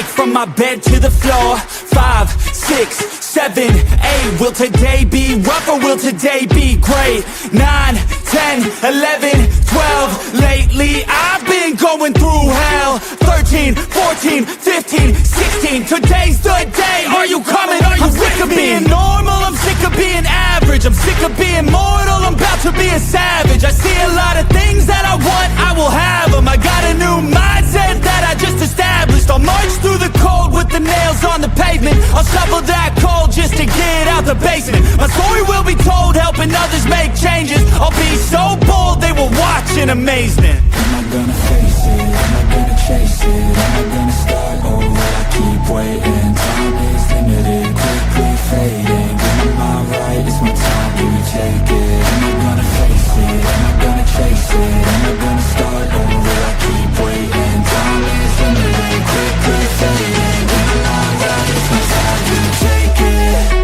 take from my bed to the floor. 5, 6, 7, 8. Will today be rough or will today be great? 9, 10, 11, 12. Lately I've been going through hell. 13, 14, 15, 16. Today's the day. Are you coming? Are you I'm sick of being normal, I'm sick of being average. I'm sick of being mortal, I'm about to be a savage. I see a lot of things that I want, I will have them. I got a new mindset that I just established. I'll march through the cold with the nails on the pavement. I'll shovel that coal just to get out the basement. My story will be told, helping others make changes. I'll be so bold, they will watch in amazement. Am I gonna face it? Am I gonna chase it? Am I gonna start over? I keep waiting. Time is limited, quickly fading. Am I right? It's my time, do you take it? Am I gonna face it? Am I gonna chase it? Am I gonna start over? I keep waiting. Time is limited, quickly fading. Am I right? It's my time, do you take it?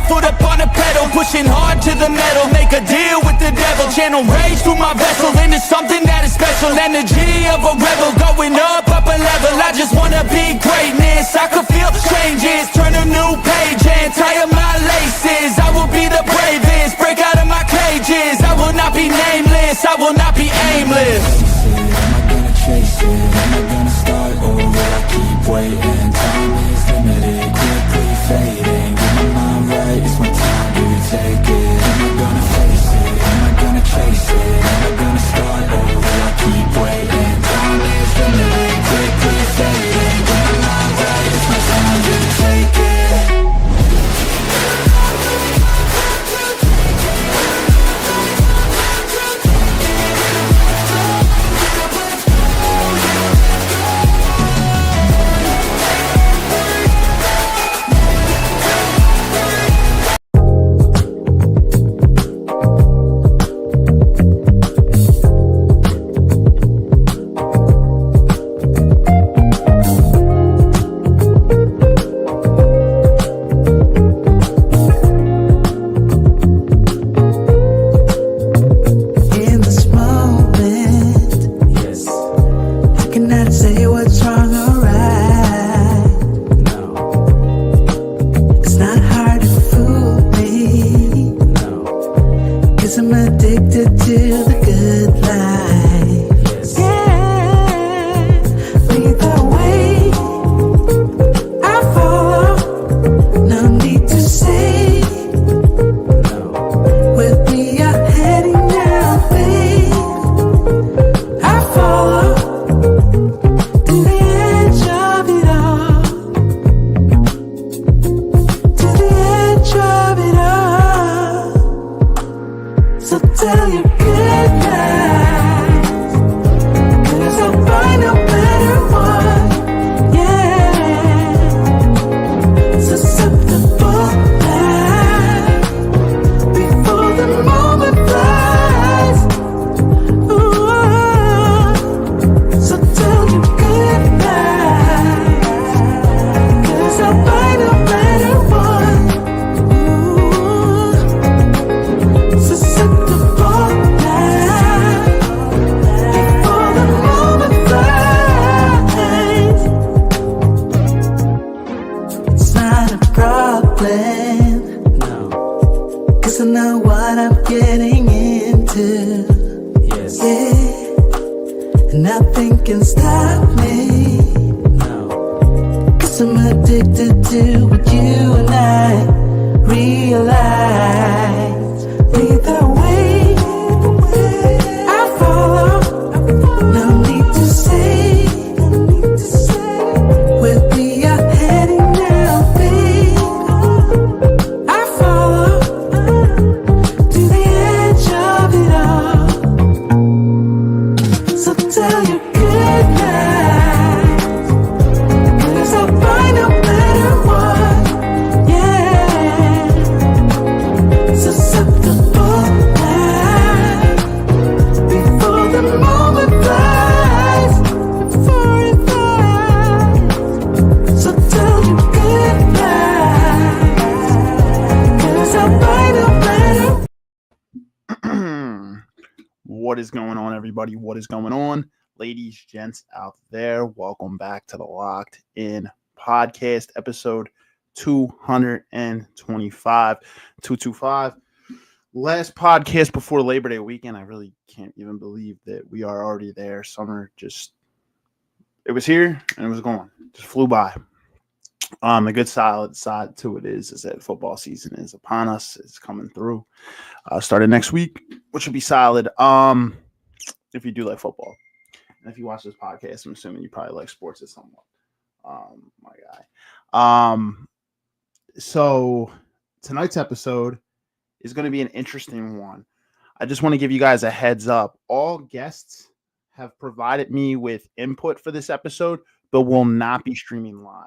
Foot up on the pedal, pushing hard to the metal. Make a deal with the devil, channel rage through my vessel into something that is special. Energy of a rebel, going up a level. I just wanna be greatness, I could feel changes. Turn a new page and tie up my laces. I will be the bravest, break out of my cages. I will not be nameless, I will not be aimless. Am I gonna chase it? Am I gonna start over? I keep waiting. Time is limited, quickly fading. It's my time, do you take it? Am I gonna face it? Am I gonna chase it? Am I gonna start over? I keep waiting. Time is limited, quickly fading. Am I right? It's my time, do you take it? What is going on, everybody? What is going on? Ladies, gents out there, welcome back to the Locked In Podcast, episode 225. Last podcast before Labor Day weekend. I really can't even believe that we are already there. Summer it was here and it was gone. Just flew by. The good solid side to it is that football season is upon us. It's coming through. Started next week, which will be solid. If you do like football, and if you watch this podcast, I'm assuming you probably like sports as somewhat. My guy. So tonight's episode is going to be an interesting one. I just want to give you guys a heads up. All guests have provided me with input for this episode, but will not be streaming live.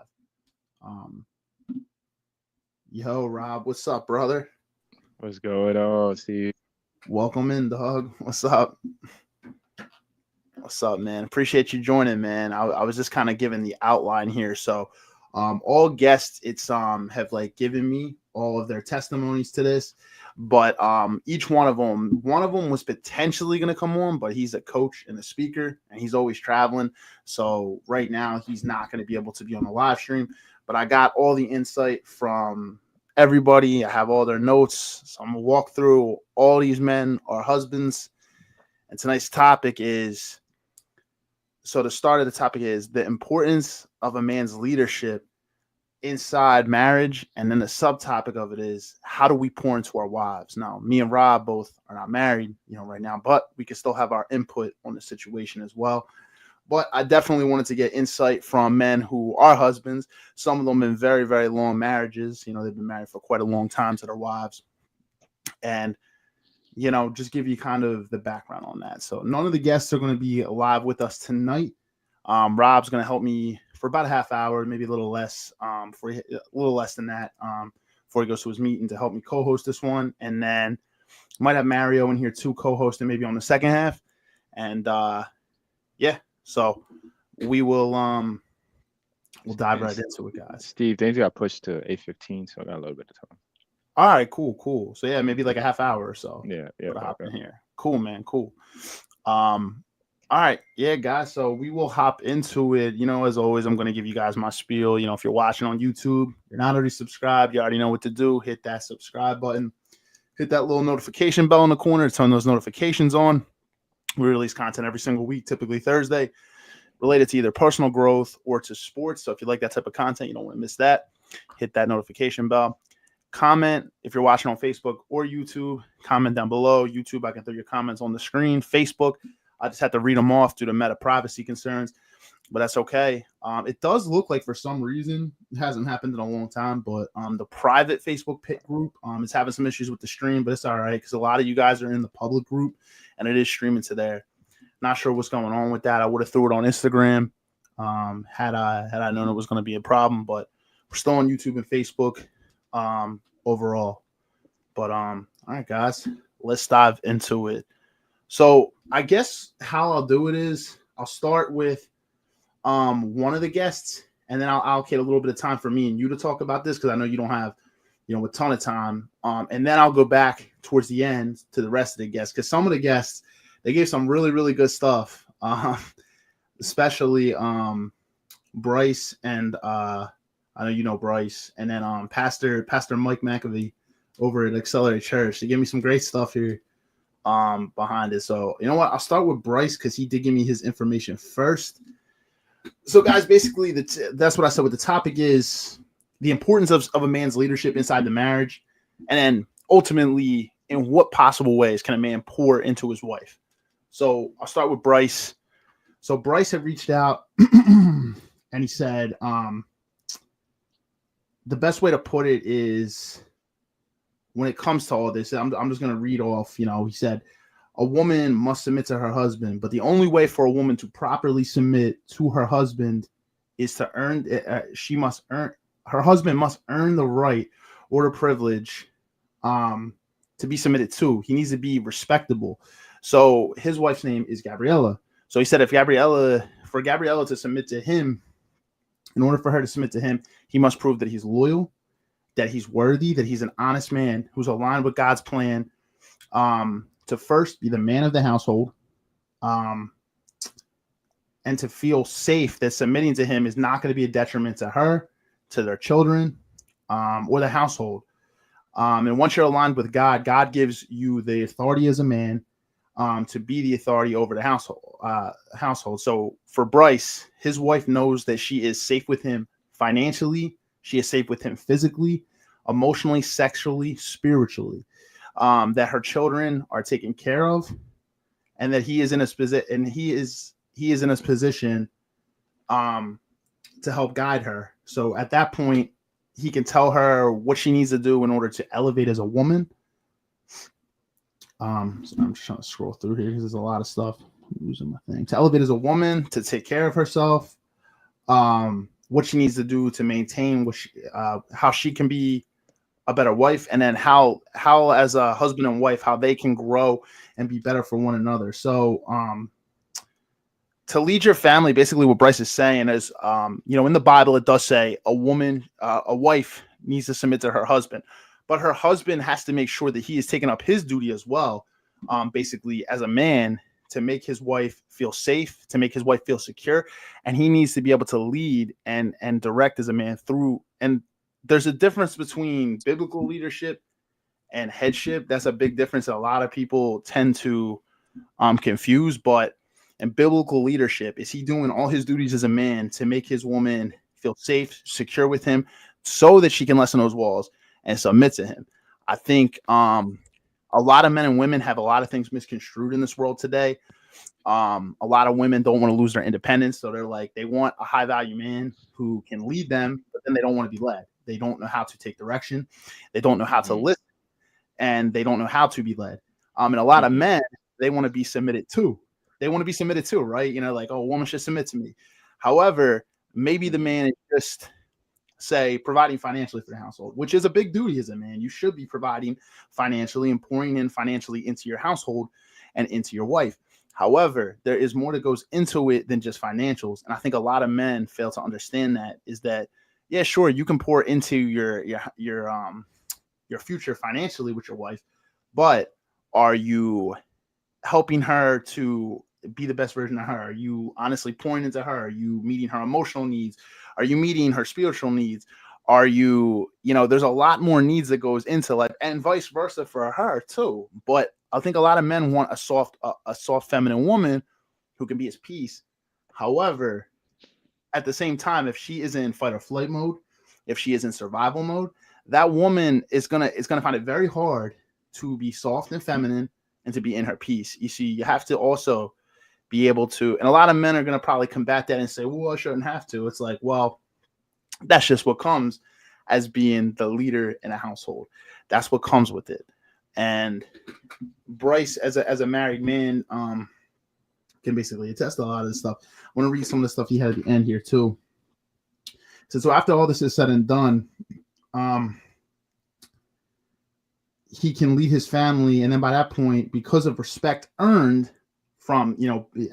Yo, Rob, what's up, brother? What's going on, Steve? Welcome in, dog. What's up? What's up, man? Appreciate you joining, man. I was just kind of giving the outline here. So, all guests, have like given me all of their testimonies to this, but each one of them was potentially going to come on, but he's a coach and a speaker, and he's always traveling. So right now, he's not going to be able to be on the live stream. But I got all the insight from everybody. I have all their notes. So I'm going to walk through all these men are husbands. And tonight's topic is, so the start of the topic is the importance of a man's leadership inside marriage. And then the subtopic of it is, how do we pour into our wives? Now, me and Rob both are not married, right now, but we can still have our input on the situation as well. But I definitely wanted to get insight from men who are husbands, some of them in very, very long marriages. They've been married for quite a long time to their wives. And, just give you kind of the background on that. So none of the guests are going to be live with us tonight. Rob's going to help me for about a half hour, maybe a little less, a little less than that, before he goes to his meeting to help me co-host this one. And then might have Mario in here too, co-hosting maybe on the second half. And yeah. So we will we'll dive right into it, guys. Steve, things got pushed to 8:15, so I got a little bit of time. All right, cool. So yeah, maybe like a half hour or so. Yeah. Hop in here. Cool, man. Cool. All right, yeah, guys. So we will hop into it. As always, I'm going to give you guys my spiel. If you're watching on YouTube, you're not already subscribed, you already know what to do. Hit that subscribe button. Hit that little notification bell in the corner to turn those notifications on. We release content every single week, typically Thursday, related to either personal growth or to sports. So if you like that type of content, you don't want to miss that. Hit that notification bell. Comment if you're watching on Facebook or YouTube. Comment down below. YouTube, I can throw your comments on the screen. Facebook, I just have to read them off due to meta privacy concerns, but that's okay. It does look like for some reason, it hasn't happened in a long time, but the private Facebook pit group is having some issues with the stream, but it's all right because a lot of you guys are in the public group and it is streaming to there. Not sure what's going on with that. I would have threw it on Instagram had I known it was going to be a problem, but we're still on YouTube and Facebook overall. But all right, guys, let's dive into it. So I guess how I'll do it is I'll start with one of the guests, and then I'll allocate a little bit of time for me and you to talk about this because I know you don't have a ton of time. And then I'll go back towards the end to the rest of the guests because some of the guests, they gave some really, really good stuff, especially Bryce and I know Bryce, and then Pastor Mike McAvey over at Accelerate Church. They gave me some great stuff here behind it. So you know what? I'll start with Bryce because he did give me his information first. So guys, basically that's what I said. What the topic is: the importance of a man's leadership inside the marriage, and then ultimately, in what possible ways can a man pour into his wife? So I'll start with Bryce. So Bryce had reached out and he said, the best way to put it is when it comes to all this, I'm just going to read off, he said, a woman must submit to her husband, but the only way for a woman to properly submit to her husband is to her husband must earn the right or the privilege to be submitted to. He needs to be respectable. So his wife's name is Gabriella. So he said for Gabriella to submit to him, in order for her to submit to him, he must prove that he's loyal, that he's worthy, that he's an honest man who's aligned with God's plan, to first be the man of the household, and to feel safe that submitting to him is not going to be a detriment to her, to their children, or the household. And once you're aligned with God, God gives you the authority as a man to be the authority over the household. So for Bryce, his wife knows that she is safe with him financially. She is safe with him physically, emotionally, sexually, spiritually. That her children are taken care of, and that he is in a position, and he is in a position to help guide her. So at that point, he can tell her what she needs to do in order to elevate as a woman. So I'm just trying to scroll through here because there's a lot of stuff. I'm losing my thing. To elevate as a woman, to take care of herself, what she needs to do to maintain how she can be a better wife, and then how as a husband and wife, how they can grow and be better for one another. So to lead your family, basically what Bryce is saying is, in the Bible, it does say a wife needs to submit to her husband, but her husband has to make sure that he is taking up his duty as well, basically as a man, to make his wife feel safe, to make his wife feel secure. And he needs to be able to lead and direct as a man through. And there's a difference between biblical leadership and headship. That's a big difference that a lot of people tend to confuse. But in biblical leadership, is he doing all his duties as a man to make his woman feel safe, secure with him, so that she can lessen those walls and submit to him? I think a lot of men and women have a lot of things misconstrued in this world today. A lot of women don't want to lose their independence. So they're like, they want a high value man who can lead them, but then they don't want to be led. They don't know how to take direction. They don't know how to listen, and they don't know how to be led. And a lot of men, they want to be submitted to. They want to be submitted to, right? Like, oh, a woman should submit to me. However, maybe the man is just, say, providing financially for the household, which is a big duty as a man. You should be providing financially and pouring in financially into your household and into your wife. However, there is more that goes into it than just financials. And I think a lot of men fail to understand that, is that, yeah, sure, you can pour into your future financially with your wife, but are you helping her to be the best version of her? Are you honestly pouring into her? Are you meeting her emotional needs? Are you meeting her spiritual needs? Are you, there's a lot more needs that goes into life, and vice versa for her too. But I think a lot of men want a soft feminine woman who can be his peace. However, at the same time, if she is in fight or flight mode, if she is in survival mode, that woman is gonna find it very hard to be soft and feminine and to be in her peace. You see, you have to also be able to, and a lot of men are going to probably combat that and say, well, I shouldn't have to. It's like, well, that's just what comes as being the leader in a household. That's what comes with it. And Bryce, as a married man, can basically attest to a lot of this stuff. I want to read some of the stuff he had at the end here too. So after all this is said and done, he can lead his family. And then by that point, because of respect earned from,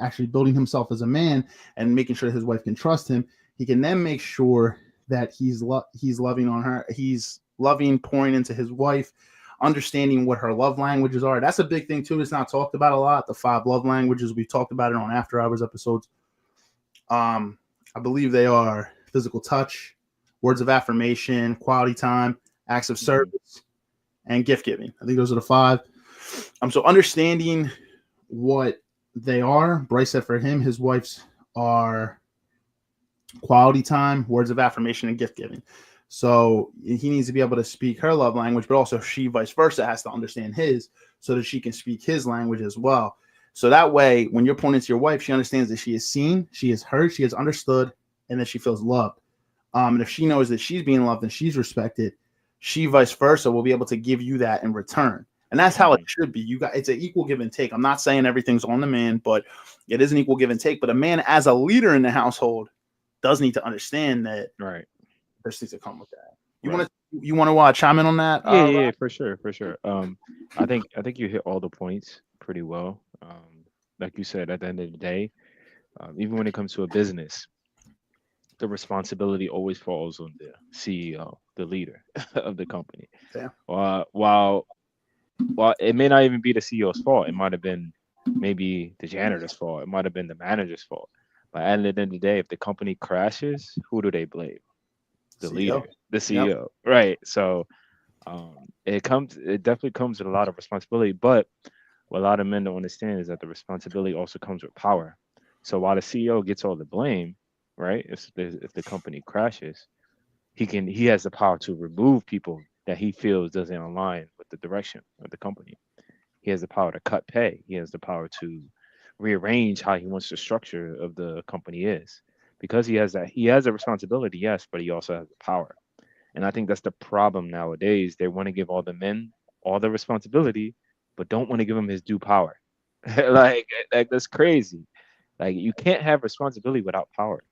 actually building himself as a man and making sure his wife can trust him, he can then make sure that he's loving on her. He's loving, pouring into his wife, understanding what her love languages are. That's a big thing too. It's not talked about a lot. The 5 love languages. We've talked about it on After Hours episodes. I believe they are physical touch, words of affirmation, quality time, acts of service, and gift giving. I think those are the 5. So understanding what they are, Bryce said for him, his wife's are quality time, words of affirmation, and gift giving. So he needs to be able to speak her love language, but also she, vice versa, has to understand his, so that she can speak his language as well. So that way, when you're pointing to your wife, she understands that she is seen, she is heard, she is understood, and that she feels loved. And if she knows that she's being loved and she's respected, she, vice versa, will be able to give you that in return. And that's how it should be. It's an equal give and take. I'm not saying everything's on the man, but it is an equal give and take. But a man, as a leader in the household, does need to understand that there's things that come with that. You want to chime in on that? Yeah, for sure. I think you hit all the points pretty well. Like you said, at the end of the day, even when it comes to a business, the responsibility always falls on the CEO, the leader of the company. Yeah. While it may not even be the CEO's fault, it might have been maybe the janitor's fault. It might have been the manager's fault. But at the end of the day, if the company crashes, who do they blame? The CEO. leader, the Yep. CEO, right? So it definitely comes with a lot of responsibility. But what a lot of men don't understand is that the responsibility also comes with power. So while the CEO gets all the blame, right? If the company crashes, he has the power to remove people that he feels doesn't align with the direction of the company. He has the power to cut pay. He has the power to rearrange how he wants the structure of the company is. Because he has a responsibility, yes, but he also has the power. And I think that's the problem nowadays. They want to give all the men all the responsibility, but don't want to give him his due power. like that's crazy. Like you can't have responsibility without power.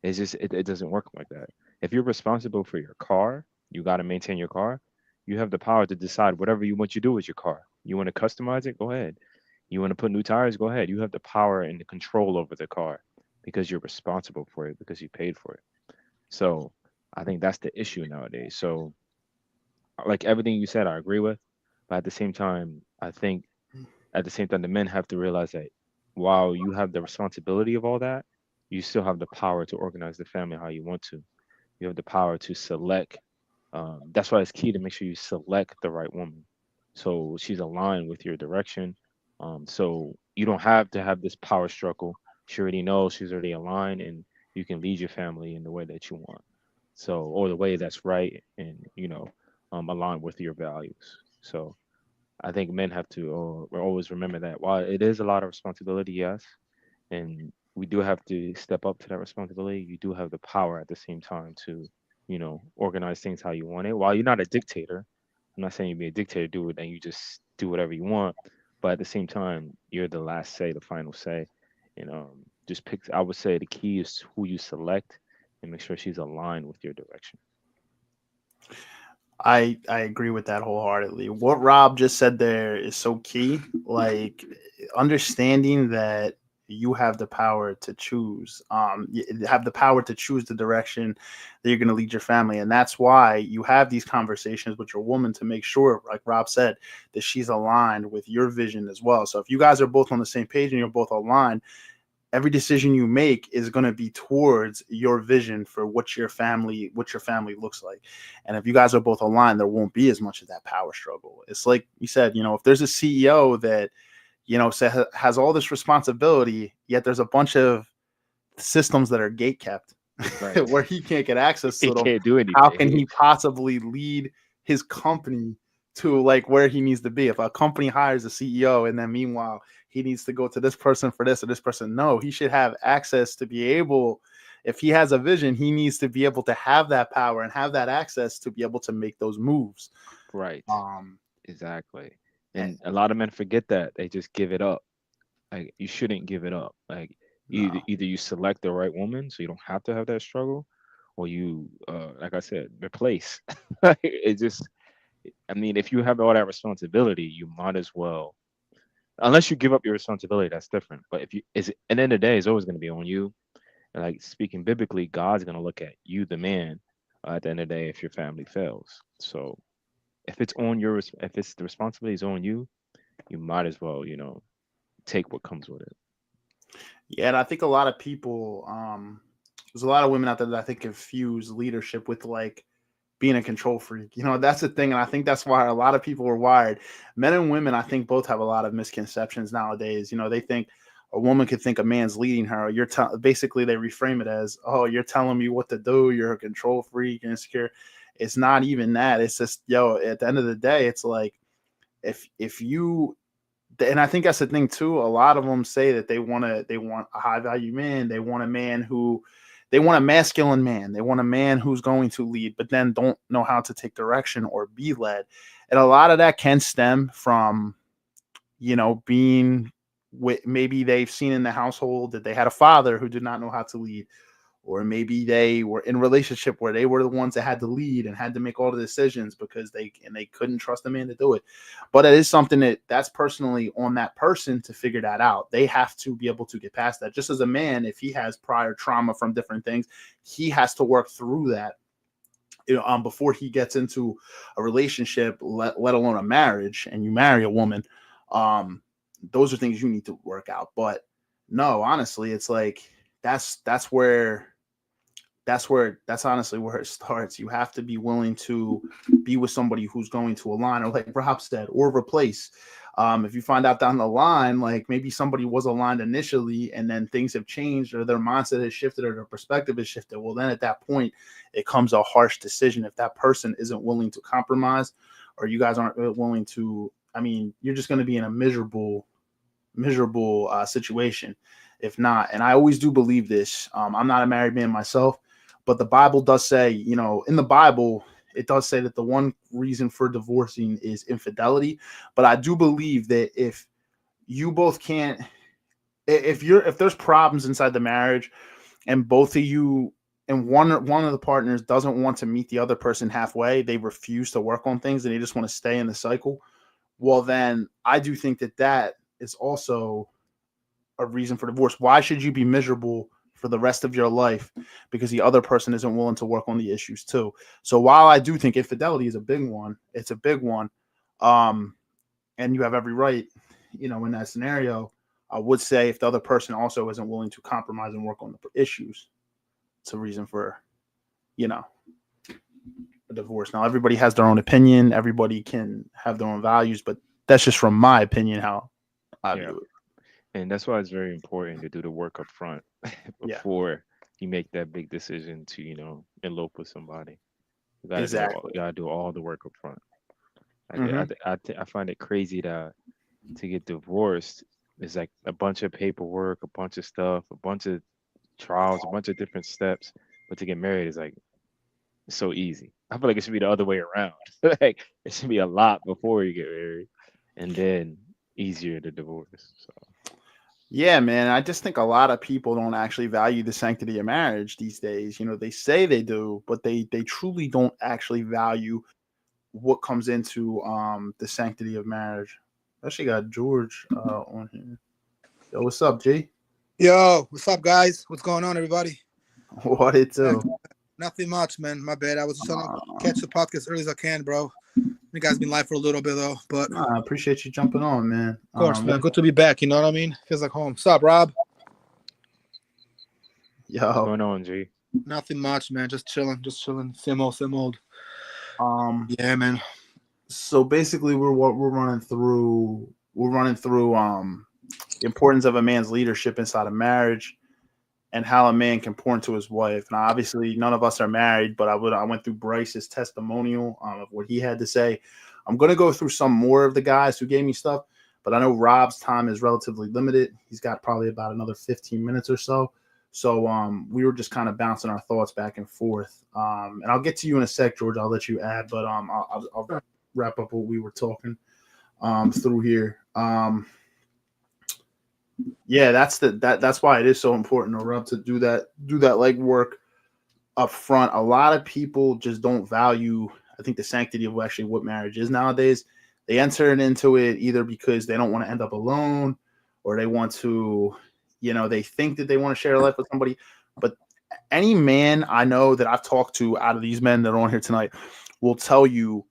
It doesn't work like that. If you're responsible for your car, you got to maintain your car. You have the power to decide whatever you want to do with your car. You want to customize it, go ahead. You want to put new tires, go ahead. You have the power and the control over the car because you're responsible for it because you paid for it. So I think that's the issue nowadays. So like everything you said, I agree with, but at the same time, I think at the same time the men have to realize that while you have the responsibility of all that, you still have the power to organize the family how you want to. You have the power to select. That's why it's key to make sure you select the right woman, so she's aligned with your direction. So you don't have to have this power struggle. She already knows she's already aligned, and you can lead your family in the way that you want. So, or the way that's right, and align with your values. So I think men have to always remember that while it is a lot of responsibility, yes, and we do have to step up to that responsibility, you do have the power at the same time to, organize things how you want it. While you're not a dictator, I'm not saying you be a dictator, do it and you just do whatever you want, but at the same time, you're the last say, the final say. And just pick. I would say the key is who you select and make sure she's aligned with your direction. I agree with that wholeheartedly. What Rob just said there is so key. Like understanding that you have the power to choose. You have the power to choose the direction that you're going to lead your family, and that's why you have these conversations with your woman to make sure, like Rob said, that she's aligned with your vision as well. So if you guys are both on the same page and you're both aligned, every decision you make is going to be towards your vision for what your family looks like. And if you guys are both aligned, there won't be as much of that power struggle. It's like you said, if there's a CEO that has all this responsibility, yet there's a bunch of systems that are gate kept Right. where he can't get access He to them. can't do How can anything. he possibly lead his company to like where he needs to be? If a company hires a CEO and then meanwhile he needs to go to this person for this or this person, no, he should have access to be able. If he has a vision, he needs to be able to have that power and have that access to be able to make those moves. Right. Um, Exactly. eh, And a lot of men forget that. They just give it up. Like you shouldn't give it up. Like either no. either you select the right woman so you don't have to have that struggle, or you like I said, replace. It just I mean, if you have all that responsibility, you might as well unless you give up your responsibility, that's different. But if you is at the end of the day, it's always gonna be on you. And like speaking biblically, God's gonna look at you, the man, at the end of the day if your family fails. So if it's the responsibility is on you, you might as well, take what comes with it. Yeah, and I think a lot of people, there's a lot of women out there that I think confuse leadership with like being a control freak. That's the thing. And I think that's why a lot of people are wired. Men and women, I think both have a lot of misconceptions nowadays. They think a woman could think a man's leading her. Basically they reframe it as, oh, you're telling me what to do. You're a control freak and insecure. It's not even that. It's just, at the end of the day, it's like, if you, and I think that's the thing too. A lot of them say that they want a high value man. They want a masculine man. They want a man who's going to lead, but then don't know how to take direction or be led. And a lot of that can stem from, being maybe they've seen in the household that they had a father who did not know how to lead, or maybe they were in a relationship where they were the ones that had to lead and had to make all the decisions because they couldn't trust the man to do it. But it is something that's personally on that person to figure that out. They have to be able to get past that. Just as a man, if he has prior trauma from different things, he has to work through that, before he gets into a relationship, let alone a marriage, and you marry a woman. those are things you need to work out. But no, honestly, it's like that's honestly where it starts. You have to be willing to be with somebody who's going to align, or like Rob said, or replace. If you find out down the line, like maybe somebody was aligned initially and then things have changed, or their mindset has shifted, or their perspective has shifted, well, then at that point, it comes a harsh decision. If that person isn't willing to compromise, or you guys aren't willing to, I mean, you're just going to be in a miserable situation if not. And I always do believe this. I'm not a married man myself, but the Bible does say, in the Bible, it does say that the one reason for divorcing is infidelity. But I do believe that if you both can't, if there's problems inside the marriage and both of you and one of the partners doesn't want to meet the other person halfway, they refuse to work on things and they just want to stay in the cycle, well, then I do think that is also a reason for divorce. Why should you be miserable for the rest of your life because the other person isn't willing to work on the issues too? So while I do think infidelity is a big one, it's a big one. And you have every right, in that scenario, I would say if the other person also isn't willing to compromise and work on the issues, it's a reason for, a divorce. Now, everybody has their own opinion. Everybody can have their own values, but that's just from my opinion, how I view it. And that's why it's very important to do the work up front before you make that big decision to, elope with somebody. You gotta do all the work up front. I find it crazy to get divorced. It's like a bunch of paperwork, a bunch of stuff, a bunch of trials, a bunch of different steps. But to get married is like, it's so easy. I feel like it should be the other way around. Like it should be a lot before you get married, and then easier to divorce. So. Yeah, man. I just think a lot of people don't actually value the sanctity of marriage these days. They say they do, but they truly don't actually value what comes into the sanctity of marriage. Actually got George on here. Yo, what's up, G? Yo, what's up, guys? What's going on, everybody? What it do? Nothing much, man. My bad. I was just trying to catch the podcast early as I can, bro. You guys been live for a little bit though, but I appreciate you jumping on, man. Of course, man. Good to be back. You know what I mean? Feels like home. What's up, Rob? Yo, what's going on, G? Nothing much, man. Just chilling. Same old. Yeah, man. So basically, we're running through the importance of a man's leadership inside of marriage and how a man can pour into his wife. Now, obviously, none of us are married, but I went through Bryce's testimonial of what he had to say. I'm going to go through some more of the guys who gave me stuff, but I know Rob's time is relatively limited. He's got probably about another 15 minutes or so. So we were just kind of bouncing our thoughts back and forth. And I'll get to you in a sec, George. I'll let you add, but I'll wrap up what we were talking through here. Yeah, that's why it is so important, Rob, to do that legwork up front. A lot of people just don't value, I think, the sanctity of actually what marriage is nowadays. They enter into it either because they don't want to end up alone, or they want to, they think that they want to share a life with somebody. But any man I know that I've talked to out of these men that are on here tonight will tell you,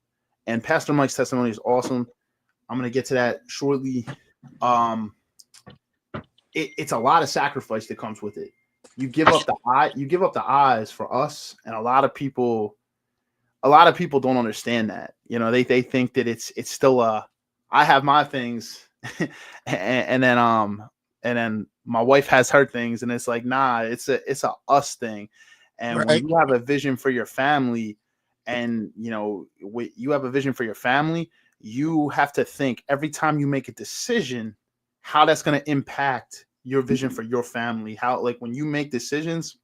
and Pastor Mike's testimony is awesome. I'm going to get to that shortly. It's a lot of sacrifice that comes with it. You give up the eyes for us, and a lot of people don't understand that. They think that it's still I have my things, and then my wife has her things, and it's like, nah, it's a us thing. And right. When you have a vision for your family, and you have a vision for your family, you have to think every time you make a decision how that's going to impact your vision for your family. How, like, when you make decisions,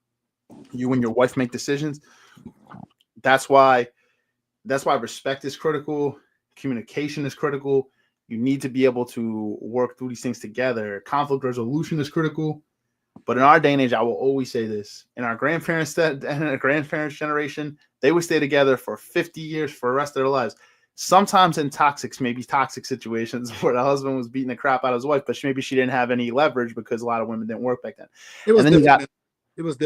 you and your wife make decisions. That's why respect is critical. Communication is critical. You need to be able to work through these things together. Conflict resolution is critical. But in our day and age, I will always say this: in our grandparents' generation, they would stay together for 50 years for the rest of their lives. Sometimes in toxic situations where the husband was beating the crap out of his wife, but maybe she didn't have any leverage because a lot of women didn't work back then. It was different.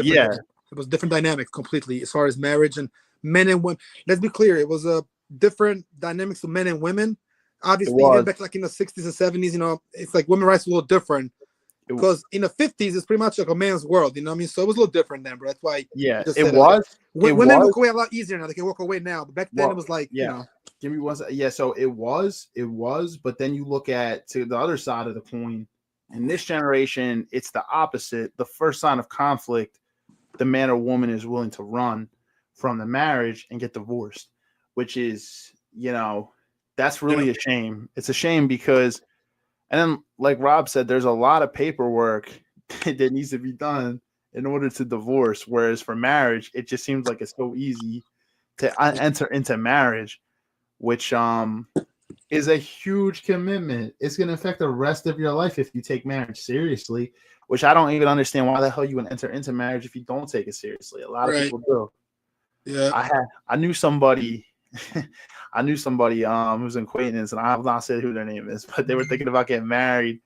Yeah. It was different dynamics completely as far as marriage and men and women. Let's be clear. It was a different dynamics of men and women Obviously, you get back like in the 60s and 70s, you know, it's like women's rights a little different. Because in the 50s, it's pretty much like a man's world, you know what I mean? So it was a little different then, bro. That's why. Yeah, just it was. Women walk away a lot easier now. They can walk away now. But back then, it was like, yeah. you know. Give me one second. Yeah, so it was. But then you look at to the other side of the coin. In this generation, it's the opposite. The first sign of conflict, the man or woman is willing to run from the marriage and get divorced, which is, you know, that's really a shame. It's a shame because, and then like Rob said, there's a lot of paperwork that needs to be done in order to divorce. Whereas for marriage, it just seems like it's so easy to enter into marriage, which is a huge commitment. It's going to affect the rest of your life if you take marriage seriously, which I don't even understand why the hell you would enter into marriage if you don't take it seriously. A lot of people do. Yeah. I knew somebody who's an acquaintance, and I have not said who their name is, but they were thinking about getting married.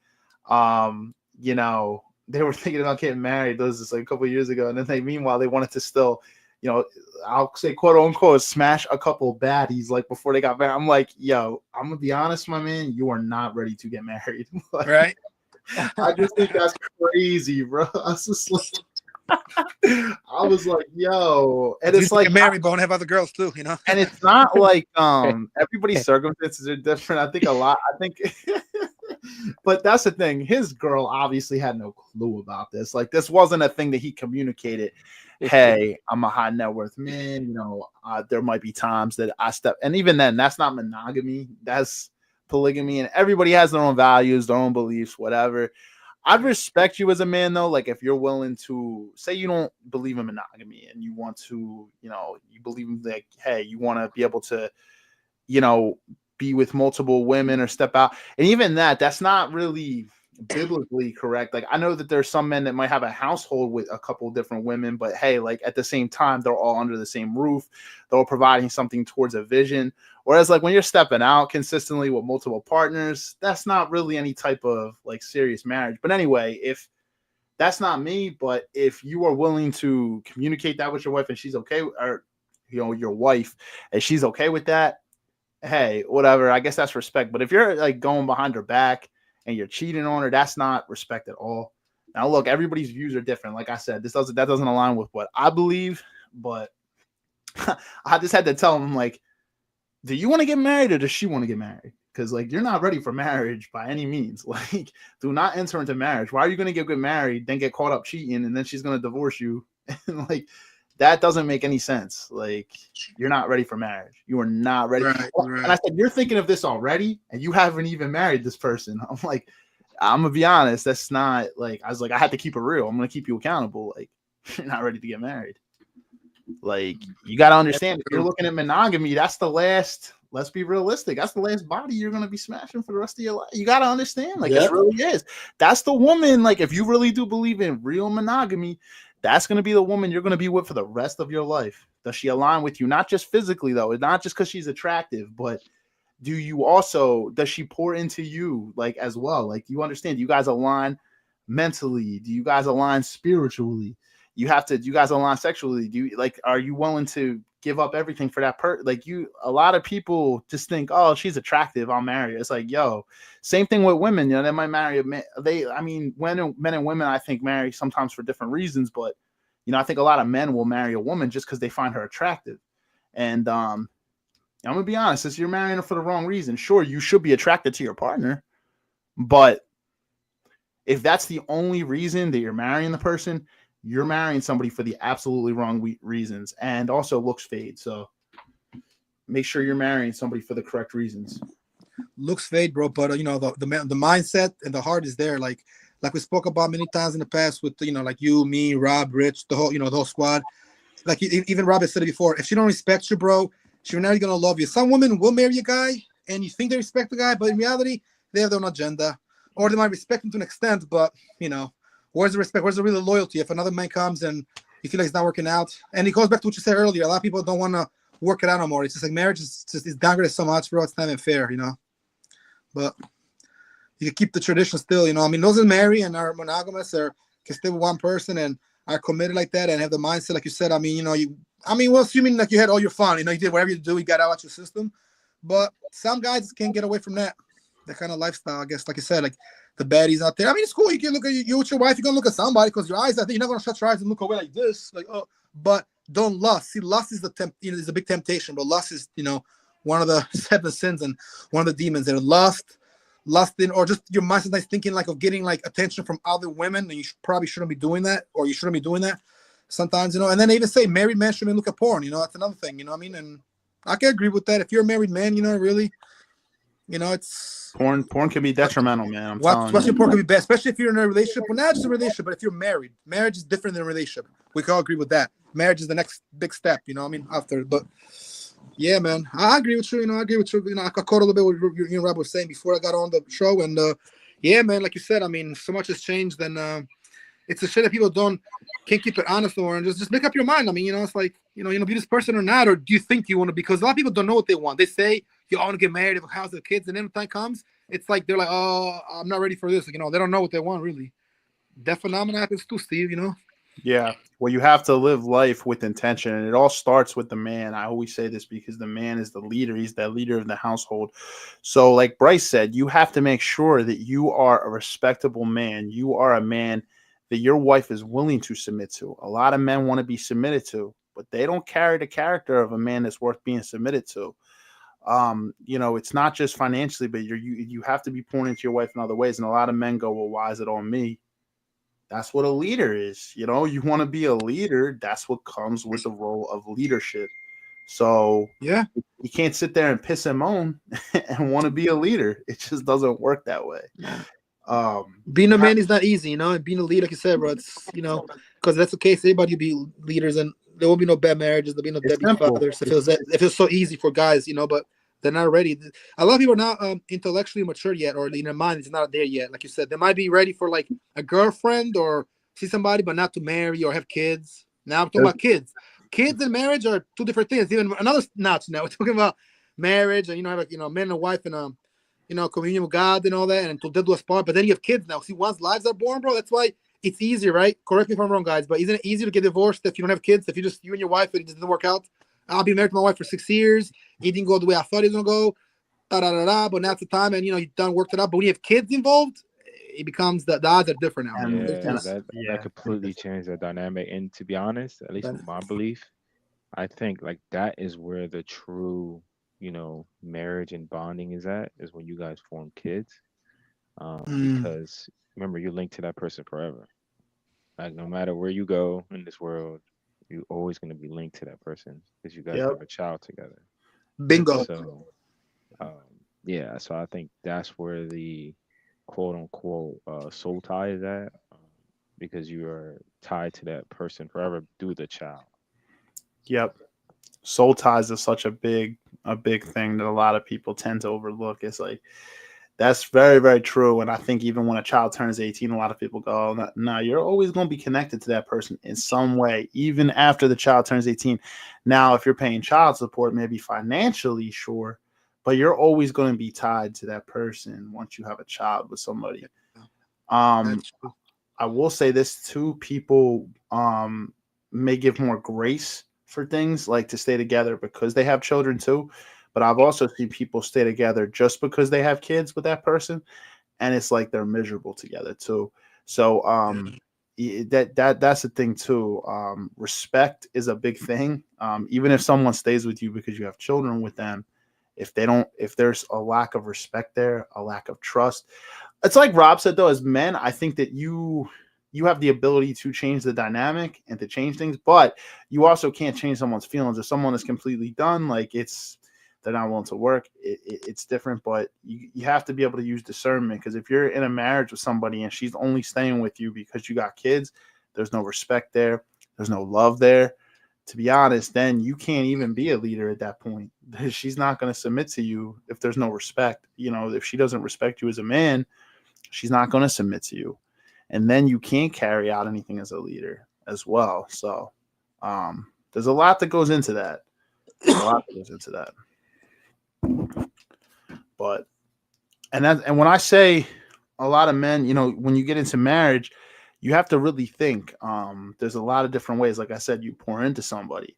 You know, they were thinking about getting married. Those was like a couple of years ago, and then meanwhile they wanted to still, you know, I'll say quote unquote smash a couple baddies like before they got married. I'm like, yo, I'm gonna be honest, my man, you are not ready to get married. Like, right? I just think that's crazy, bro. I was just like, I was like, yo, and it's like married, but want to have other girls too, you know. And it's not like everybody's circumstances are different. I think but that's the thing. His girl obviously had no clue about this. Like, this wasn't a thing that he communicated. Hey, I'm a high net worth man. You know, there might be times that I step, and even then, that's not monogamy. That's polygamy, and everybody has their own values, their own beliefs, whatever. I'd respect you as a man, though. Like, if you're willing to say you don't believe in monogamy and you want to, you know, you believe like, hey, you want to be able to, you know, be with multiple women or step out. And even that's not really biblically correct. Like, I know that there's some men that might have a household with a couple different women, but hey, like at the same time, they're all under the same roof. They're all providing something towards a vision. Whereas like when you're stepping out consistently with multiple partners, that's not really any type of like serious marriage. But anyway, if that's not me, but if you are willing to communicate that with your wife and she's okay, or, you know, your wife, and she's okay with that, hey, whatever, I guess that's respect. But if you're like going behind her back and you're cheating on her, that's not respect at all. Now, look, everybody's views are different. Like I said, that doesn't align with what I believe, but I just had to tell him, like, do you want to get married or does she want to get married? Because like, you're not ready for marriage by any means. Like, do not enter into marriage. Why are you going to get married, then get caught up cheating, and then she's going to divorce you? And like, that doesn't make any sense. Like, you're not ready for marriage. You are not ready. Right. And I said, you're thinking of this already, and you haven't even married this person. I'm like, I'm gonna be honest. That's not like, I was like, I had to keep it real. I'm gonna keep you accountable. Like, you're not ready to get married. Like, you got to understand, if you're looking at monogamy, that's the last, let's be realistic, that's the last body you're going to be smashing for the rest of your life. You got to understand, like, it really is. That's the woman, like, if you really do believe in real monogamy, that's going to be the woman you're going to be with for the rest of your life. Does she align with you? Not just physically, though. It's not just because she's attractive, but does she pour into you, like, as well? Like, you understand, do you guys align mentally? Do you guys align spiritually? Do you guys align sexually? Are you willing to give up everything for that a lot of people just think, oh, she's attractive, I'll marry her. It's like, yo, same thing with women. You know, they might marry a man. Men and women, I think, marry sometimes for different reasons, but, you know, I think a lot of men will marry a woman just because they find her attractive. And I'm gonna be honest, if you're marrying her for the wrong reason, sure, you should be attracted to your partner, but if that's the only reason that you're marrying the person, you're marrying somebody for the absolutely wrong reasons, and also looks fade. So make sure you're marrying somebody for the correct reasons. Looks fade, bro, but you know, the mindset and the heart is there. Like we spoke about many times in the past with, you know, like you, me, Rob, Rich, the whole squad. Like even Rob has said it before. If she don't respect you, bro, she's not gonna love you. Some women will marry a guy and you think they respect the guy, but in reality, they have their own agenda, or they might respect him to an extent, but you know. Where's the respect? Where's the real loyalty? If another man comes and you feel like it's not working out, and it goes back to what you said earlier, a lot of people don't want to work it out no more. It's just like marriage is downgraded so much, bro. It's not even fair, you know. But you can keep the tradition still, you know. I mean, those that marry and are monogamous or can stay with one person and are committed like that and have the mindset, like you said. I mean, you know, well, assuming like you had all your fun, you know, you did whatever you do, you got out your system. But some guys can't get away from that kind of lifestyle. I guess, like you said, like the baddies out there. I mean, it's cool. You can look at you with your wife. You're gonna look at somebody because your eyes. I think you're not gonna shut your eyes and look away like this. Like, oh, but don't lust. See, lust is is a big temptation. But lust is, one of the 7 sins and one of the demons. They're lusting, or just your mind's nice thinking like of getting like attention from other women, and you probably shouldn't be doing that, or you shouldn't be doing that sometimes. And then they even say married men shouldn't look at porn. That's another thing. You know what I mean? And I can agree with that. If you're a married man, really, it's porn can be detrimental, man. Watching porn can be bad, especially if you're in a relationship. Well, not just a relationship, but if you're married, marriage is different than a relationship. We can all agree with that. Marriage is the next big step. After. But yeah, man, I agree with you. I agree with you. I caught a little bit what you and Rob was saying before I got on the show, and yeah, man, like you said, I mean, so much has changed, and it's a shit that people can't keep it honest or and just make up your mind. I mean, it's like, be this person or not, or do you think you want to? Because a lot of people don't know what they want. They say you all want to get married, have a house, have kids, and then when time comes, it's like they're like, oh, I'm not ready for this. They don't know what they want really. That phenomenon happens too, Steve. Yeah. Well, you have to live life with intention, and it all starts with the man. I always say this because the man is the leader. He's the leader of the household. So, like Bryce said, you have to make sure that you are a respectable man. You are a man that your wife is willing to submit to. A lot of men want to be submitted to, but they don't carry the character of a man that's worth being submitted to. It's not just financially, but you have to be pouring into your wife in other ways. And a lot of men go, well, why is it on me? That's what a leader is. You want to be a leader. That's what comes with the role of leadership. So yeah, you can't sit there and piss and moan and want to be a leader. It just doesn't work that way. Being a man is not easy, and being a leader, like you said, bro, it's because that's the case. Everybody be leaders, and there will be no bad marriages. There'll be no deadbeat fathers. It feels so easy for guys, but they're not ready. A lot of people are not intellectually mature yet, or in their mind is not there yet. Like you said, they might be ready for like a girlfriend or see somebody, but not to marry or have kids. Now I'm talking about kids. Kids and marriage are two different things. Even another notch. Now we're talking about marriage, and man and wife and communion with God and all that, and until death do us part. But then you have kids now. See, once lives are born, bro, that's why it's easier, right? Correct me if I'm wrong, guys, but isn't it easier to get divorced if you don't have kids? If you and your wife, and it doesn't work out? I'll be married to my wife for 6 years. It didn't go the way I thought it was gonna go. But now it's the time, and you done worked it out. But when you have kids involved, it becomes the odds are different now. That completely changed the dynamic. And to be honest, at least with my belief, I think like that is where the true marriage and bonding is when you guys form kids, because remember, you're linked to that person forever. Like no matter where you go in this world, you're always going to be linked to that person because you guys have a child together. Bingo. So so I think that's where the quote unquote soul tie is at, because you are tied to that person forever through the child. Yep. Soul ties is such a big thing that a lot of people tend to overlook. It's like, that's very, very true. And I think even when a child turns 18, a lot of people go, no, you're always going to be connected to that person in some way, even after the child turns 18. Now, if you're paying child support, maybe financially, sure, but you're always going to be tied to that person once you have a child with somebody. I will say this too, people may give more grace for things like to stay together because they have children too. But I've also seen people stay together just because they have kids with that person, and it's like they're miserable together too. So that's the thing too. Respect is a big thing. Even if someone stays with you because you have children with them, if there's a lack of respect there, a lack of trust, it's like Rob said though, as men, I think that you have the ability to change the dynamic and to change things, but you also can't change someone's feelings. If someone is completely done, like they're not willing to work, it's different, but you have to be able to use discernment, because if you're in a marriage with somebody and she's only staying with you because you got kids, there's no respect there, there's no love there. To be honest, then you can't even be a leader at that point. She's not going to submit to you if there's no respect. If she doesn't respect you as a man, she's not going to submit to you. And then you can't carry out anything as a leader as well. So there's a lot that goes into that. But and when I say a lot of men, when you get into marriage, you have to really think. There's a lot of different ways. Like I said, you pour into somebody,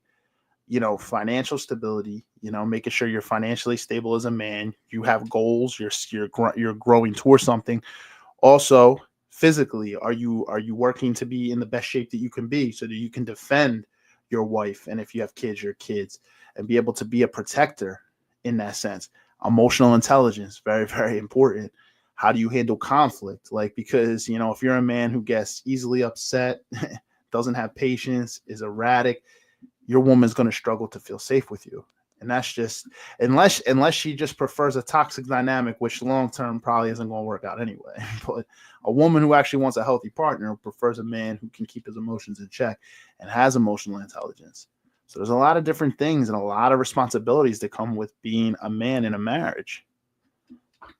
financial stability, you know, making sure you're financially stable as a man. You have goals. You're growing towards something. Also, physically, are you working to be in the best shape that you can be so that you can defend your wife, and if you have kids, your kids, and be able to be a protector in that sense. Emotional intelligence, very, very important. How do you handle conflict? Like, because, you know, if you're a man who gets easily upset, doesn't have patience, is erratic, your woman's going to struggle to feel safe with you. And that's just, unless she just prefers a toxic dynamic, which long term probably isn't going to work out anyway. But a woman who actually wants a healthy partner prefers a man who can keep his emotions in check and has emotional intelligence. So there's a lot of different things and a lot of responsibilities that come with being a man in a marriage.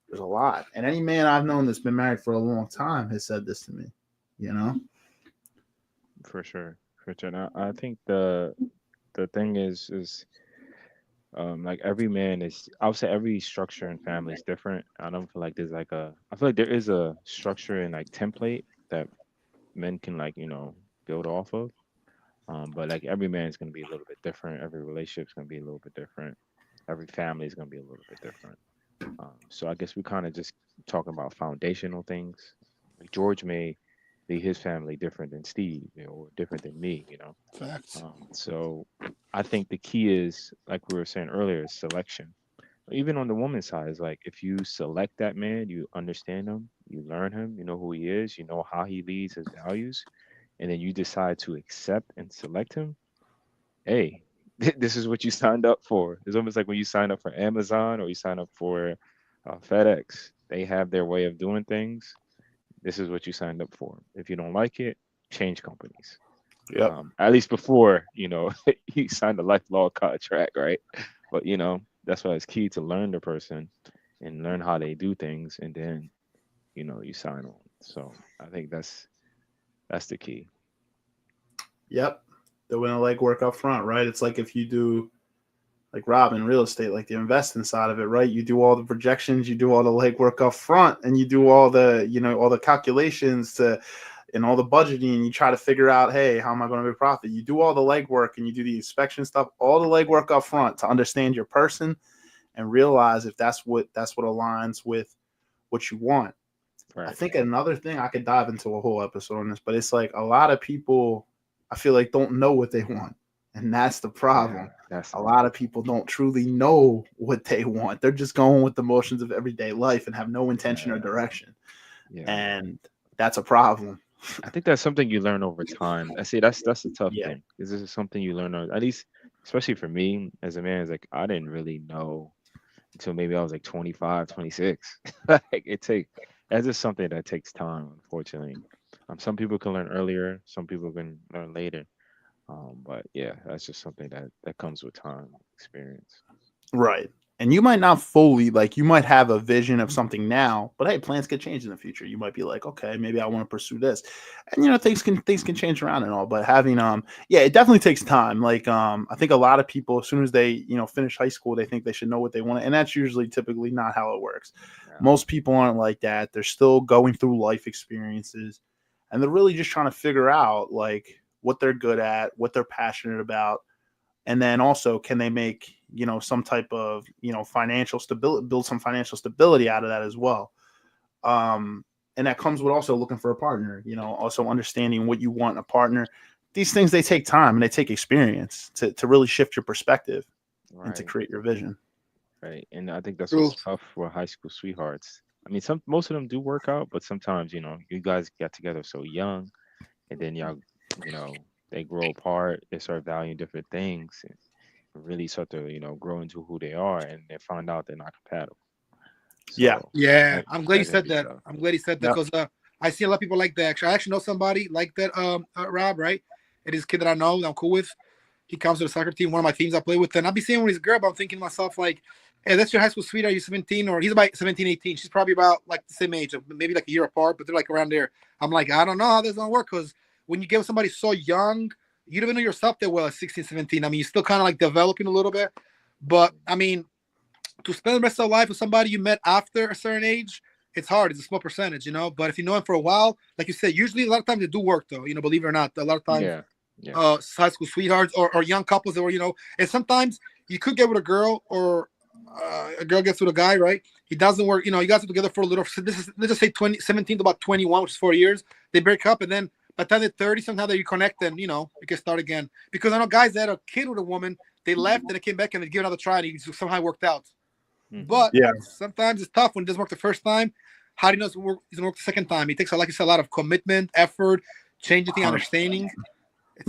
There's a lot. And any man I've known that's been married for a long time has said this to me, you know? For sure. Now, I think the thing is like every man is, I would say every structure and family is different. I don't feel like there's like I feel like there is a structure and like template that men can, like, you know, build off of. But like every man is going to be a little bit different. Every relationship is going to be a little bit different. Every family is going to be a little bit different. So I guess we kind of just talking about foundational things. Like George may be his family different than Steve, you know, or different than me, you know. Facts. So I think the key is, like we were saying earlier, is selection. Even on the woman's side, is like if you select that man, you understand him, you learn him, you know who he is, you know how he leads, his values, and then you decide to accept and select him. Hey, this is what you signed up for. It's almost like when you sign up for Amazon or you sign up for FedEx. They have their way of doing things. This is what you signed up for. If you don't like it, change companies. Yep. At least before, you know, you signed a lifelong contract, right? But, you know, that's why it's key to learn the person and learn how they do things, and then, you know, you sign on. So I think that's the key. Yep. Doing the legwork up front, right? It's like if you do, like Rob, in real estate, like the investing side of it, right? You do all the projections, you do all the legwork up front, and you do all the, you know, all the calculations and all the budgeting. You try to figure out, hey, how am I going to be profit? You do all the legwork and you do the inspection stuff, all the legwork up front to understand your person and realize if that's what aligns with what you want. Right. I think another thing, I could dive into a whole episode on this, but it's like a lot of people, I feel like, don't know what they want. And that's the problem. Yeah, that's a lot of people don't truly know what they want. They're just going with the motions of everyday life and have no intention or direction. Yeah. And that's a problem. I think that's something you learn over time. I see that's a tough Yeah. thing. Because this is something you learn, at least, especially for me as a man, is like I didn't really know until maybe I was like 25, 26. Like that's just something that takes time, unfortunately. Some people can learn earlier, some people can learn later. But yeah, that's just something that comes with time, experience. Right. And you might not fully, like, you might have a vision of something now, but hey, plans could change in the future. You might be like, okay, maybe I want to pursue this. And, you know, things can change around and all, but having, yeah, it definitely takes time. Like, I think a lot of people, as soon as they, you know, finish high school, they think they should know what they want. And that's usually typically not how it works. Yeah. Most people aren't like that. They're still going through life experiences, and they're really just trying to figure out, like, what they're good at, what they're passionate about. And then also, can they make, you know, some type of, you know, financial stability, build some financial stability out of that as well. And that comes with also looking for a partner, you know, also understanding what you want in a partner. These things, they take time and they take experience to really shift your perspective and to create your vision. Right. And I think that's True. what's tough for high school sweethearts. I mean, most of them do work out, but sometimes, you know, you guys get together so young, and then y'all, you know, they grow apart, they start valuing different things, and really start to, you know, grow into who they are, and they find out they're not compatible. So Yeah. that- I'm glad you can said be that. tough. I'm glad you said that because I see a lot of people like that. Actually, I actually know somebody like that, Rob, right? It is a kid that I know that I'm cool with. He comes to the soccer team, one of my teams I play with. And I'll be seeing when he's a girl, but I'm thinking to myself, like, hey, that's your high school sweetheart. You're 17, or he's about 17, 18. She's probably about like the same age, maybe like a year apart, but they're like around there. I'm like, I don't know how this is going to work, because when you give somebody so young, you don't even know yourself that well at 16, 17. I mean, you're still kind of like developing a little bit. But I mean, to spend the rest of your life with somebody you met after a certain age, it's hard. It's a small percentage, you know. But if you know him for a while, like you said, usually a lot of times they do work, though. You know, believe it or not, a lot of times, Yeah. high school sweethearts or young couples, or you know, and sometimes you could get with a girl or a girl gets with a guy, right? It doesn't work. You know, you guys are together for a little. So this is, let's just say 17 to about 21, which is 4 years. They break up, and then by the time they're 30, somehow they reconnect, and you know, you can start again. Because I know guys that had a kid with a woman, they left and they came back and they give another try, and it somehow worked out. But Yeah. sometimes it's tough when it doesn't work the first time. How do you know it's going to work the second time? It takes, like you said, a lot of commitment, effort, changing the understanding. It's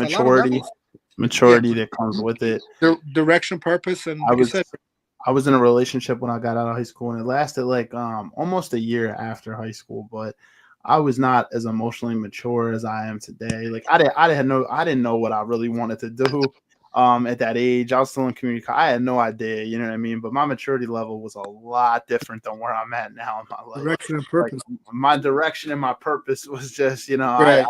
Maturity that comes with it. Direction, purpose, and like you said, I was in a relationship when I got out of high school, and it lasted like almost a year after high school, but I was not as emotionally mature as I am today. Like I didn't know what I really wanted to do at that age. I was still in community college. I had no idea, you know what I mean? But my maturity level was a lot different than where I'm at now in my life. Direction and purpose. Like, my direction and my purpose was just, you know, right.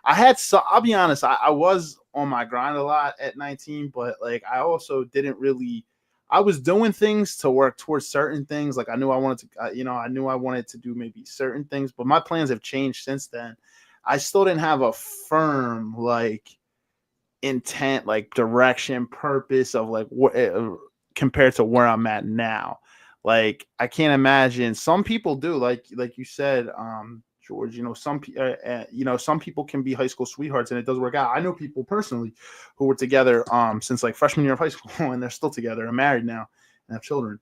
I had so I'll be honest, I was on my grind a lot at 19, but like I also didn't really. I was doing things to work towards certain things. Like I knew I wanted to, I knew I wanted to do maybe certain things, but my plans have changed since then. I still didn't have a firm like intent, like direction, purpose of like what compared to where I'm at now. Like I can't imagine. Some people do, like you said, George. You know, some people can be high school sweethearts and it does work out. I know people personally who were together since like freshman year of high school and they're still together and married now and have children.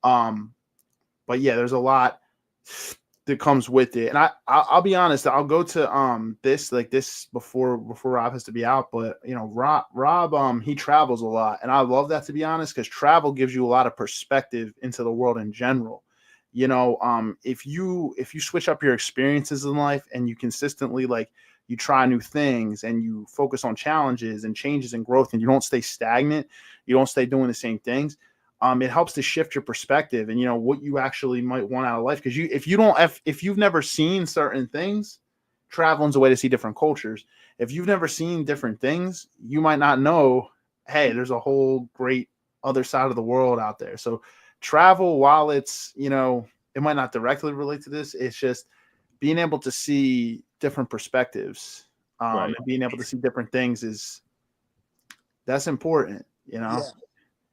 But yeah, there's a lot that comes with it. And I'll be honest, I'll go to this before Rob has to be out. But you know, Rob he travels a lot, and I love that, to be honest, because travel gives you a lot of perspective into the world in general. You know, if you switch up your experiences in life and you consistently like you try new things and you focus on challenges and changes and growth and you don't stay stagnant, you don't stay doing the same things. It helps to shift your perspective and, you know, what you actually might want out of life. Because if you've never seen certain things, traveling's a way to see different cultures. If you've never seen different things, you might not know, hey, there's a whole great other side of the world out there. So travel, while it's, you know, it might not directly relate to this, it's just being able to see different perspectives, and being able to see different things that's important, you know.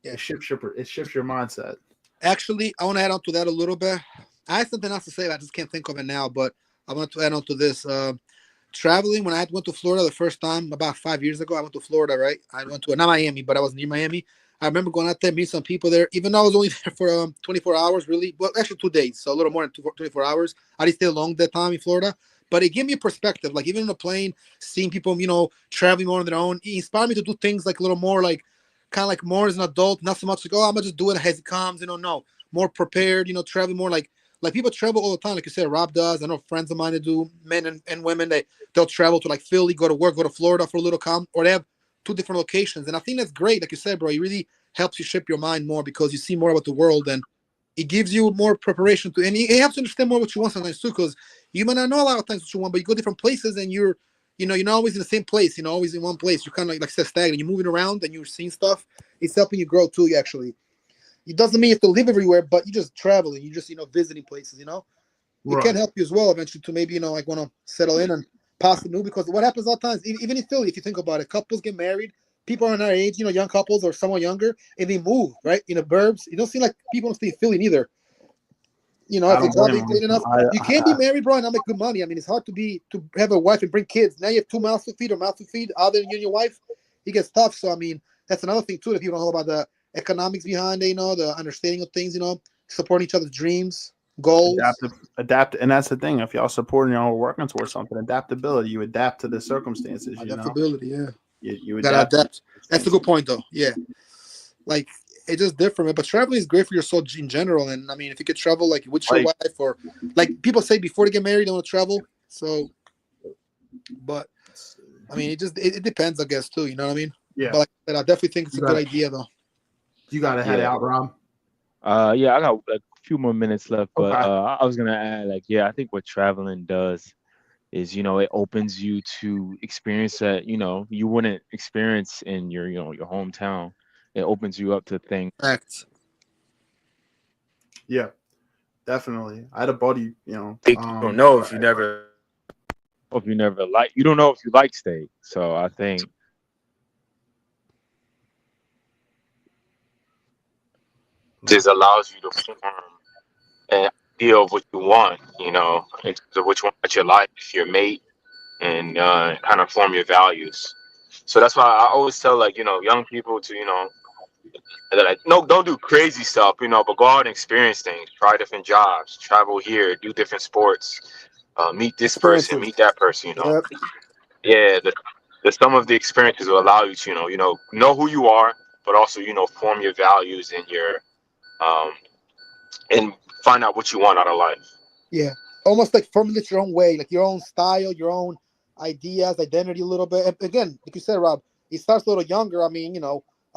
Yeah. It shifts your mindset. Actually, I want to add on to that a little bit. I had something else to say, but I just can't think of it now. But I want to add on to this. Traveling, when I went to Florida the first time about 5 years ago, I went to Florida, right? I went to not Miami, but I was near Miami. I remember going out there, meeting some people there, even though I was only there for 24 hours, really. Well, actually 2 days, so a little more than 24 hours. I didn't stay long that time in Florida. But it gave me a perspective, like even on the plane, seeing people, you know, traveling more on their own. It inspired me to do things like a little more like, kind of like more as an adult, not so much like, oh, I'm gonna just do it as it comes, you know, no, more prepared, you know, traveling more like people travel all the time, like you said, Rob does. I know friends of mine that do, men and women, they'll travel to like Philly, go to work, go to Florida for a little come, or they have 2 different locations. And I think that's great, like you said, bro. It really helps you shape your mind more because you see more about the world and it gives you more preparation to, and it helps you understand more what you want sometimes too, because you might not know a lot of times what you want, but you go different places and you're not always in the same place, always in one place. You're kind of like I said, stagnant. You're moving around and you're seeing stuff. It's helping you grow too, actually. It doesn't mean you have to live everywhere, but you just traveling. You just, visiting places, It can help you as well eventually to maybe, like want to settle in and possibly move, because what happens a lot of times, even in Philly, if you think about it, couples get married, people are in our age, young couples or somewhat younger, and they move, right? In the burbs. It don't seem like people don't stay in Philly neither. If the job ain't good enough, you can't be married, bro, and not make good money. I mean, it's hard to have a wife and bring kids. Now you have 2 mouths to feed or mouth to feed, other than you and your wife. It gets tough. So I mean, that's another thing too that people don't know about, the economics behind it, the understanding of things, supporting each other's dreams, goals. Adapt, and that's the thing. If y'all supporting y'all or working towards something, adaptability. You adapt to the circumstances. Adaptability, yeah. You adapt. That's a good point, though. Yeah, like. It's just different, but traveling is great for your soul in general. And I mean, if you could travel like with your wife, or like people say before they get married, they want to travel. So, but I mean, it depends, I guess, too. You know what I mean? Yeah. But I definitely think it's a good idea, though. You got to head out, Rob. Yeah, I got a few more minutes left, but I was gonna add, I think what traveling does is, it opens you to experience that, you wouldn't experience in your hometown. It opens you up to things. Facts. Yeah, definitely. I had a buddy, you don't know if you never. You don't know if you like state. So I think. just allows you to form an idea of what you want, in terms of what you want at your life, your mate, and kind of form your values. So that's why I always tell young people to like, no, don't do crazy stuff, but go out and experience things, try different jobs, travel here, do different sports, meet this person, Experiences. meet that person. Yep. Yeah, the sum of the experiences will allow you to know who you are, but also form your values and your and find out what you want out of life. Yeah. Almost like formulate your own way, like your own style, your own ideas, identity a little bit. And again, like you said, Rob, it starts a little younger. I mean,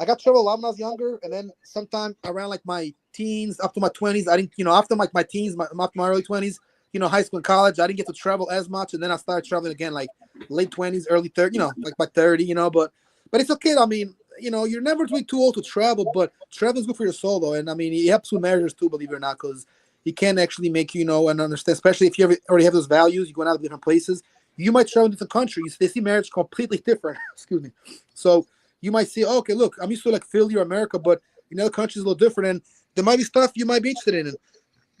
I got travel a lot when I was younger, and then sometime around like my teens, up to my 20s, I didn't, after like my teens, after my early 20s, high school and college, I didn't get to travel as much, and then I started traveling again, like late 20s, early 30s, like by 30, but it's okay. I mean, you're never really too old to travel, but travel is good for your soul, though, and I mean, it helps with marriages too, believe it or not, because it can actually make you know and understand, especially if you already have those values, you're going out to different places. You might travel to different countries. They see marriage completely different. Excuse me. So you might say, okay, look, I'm used to like Philly or America, but in other countries a little different, and there might be stuff you might be interested in. And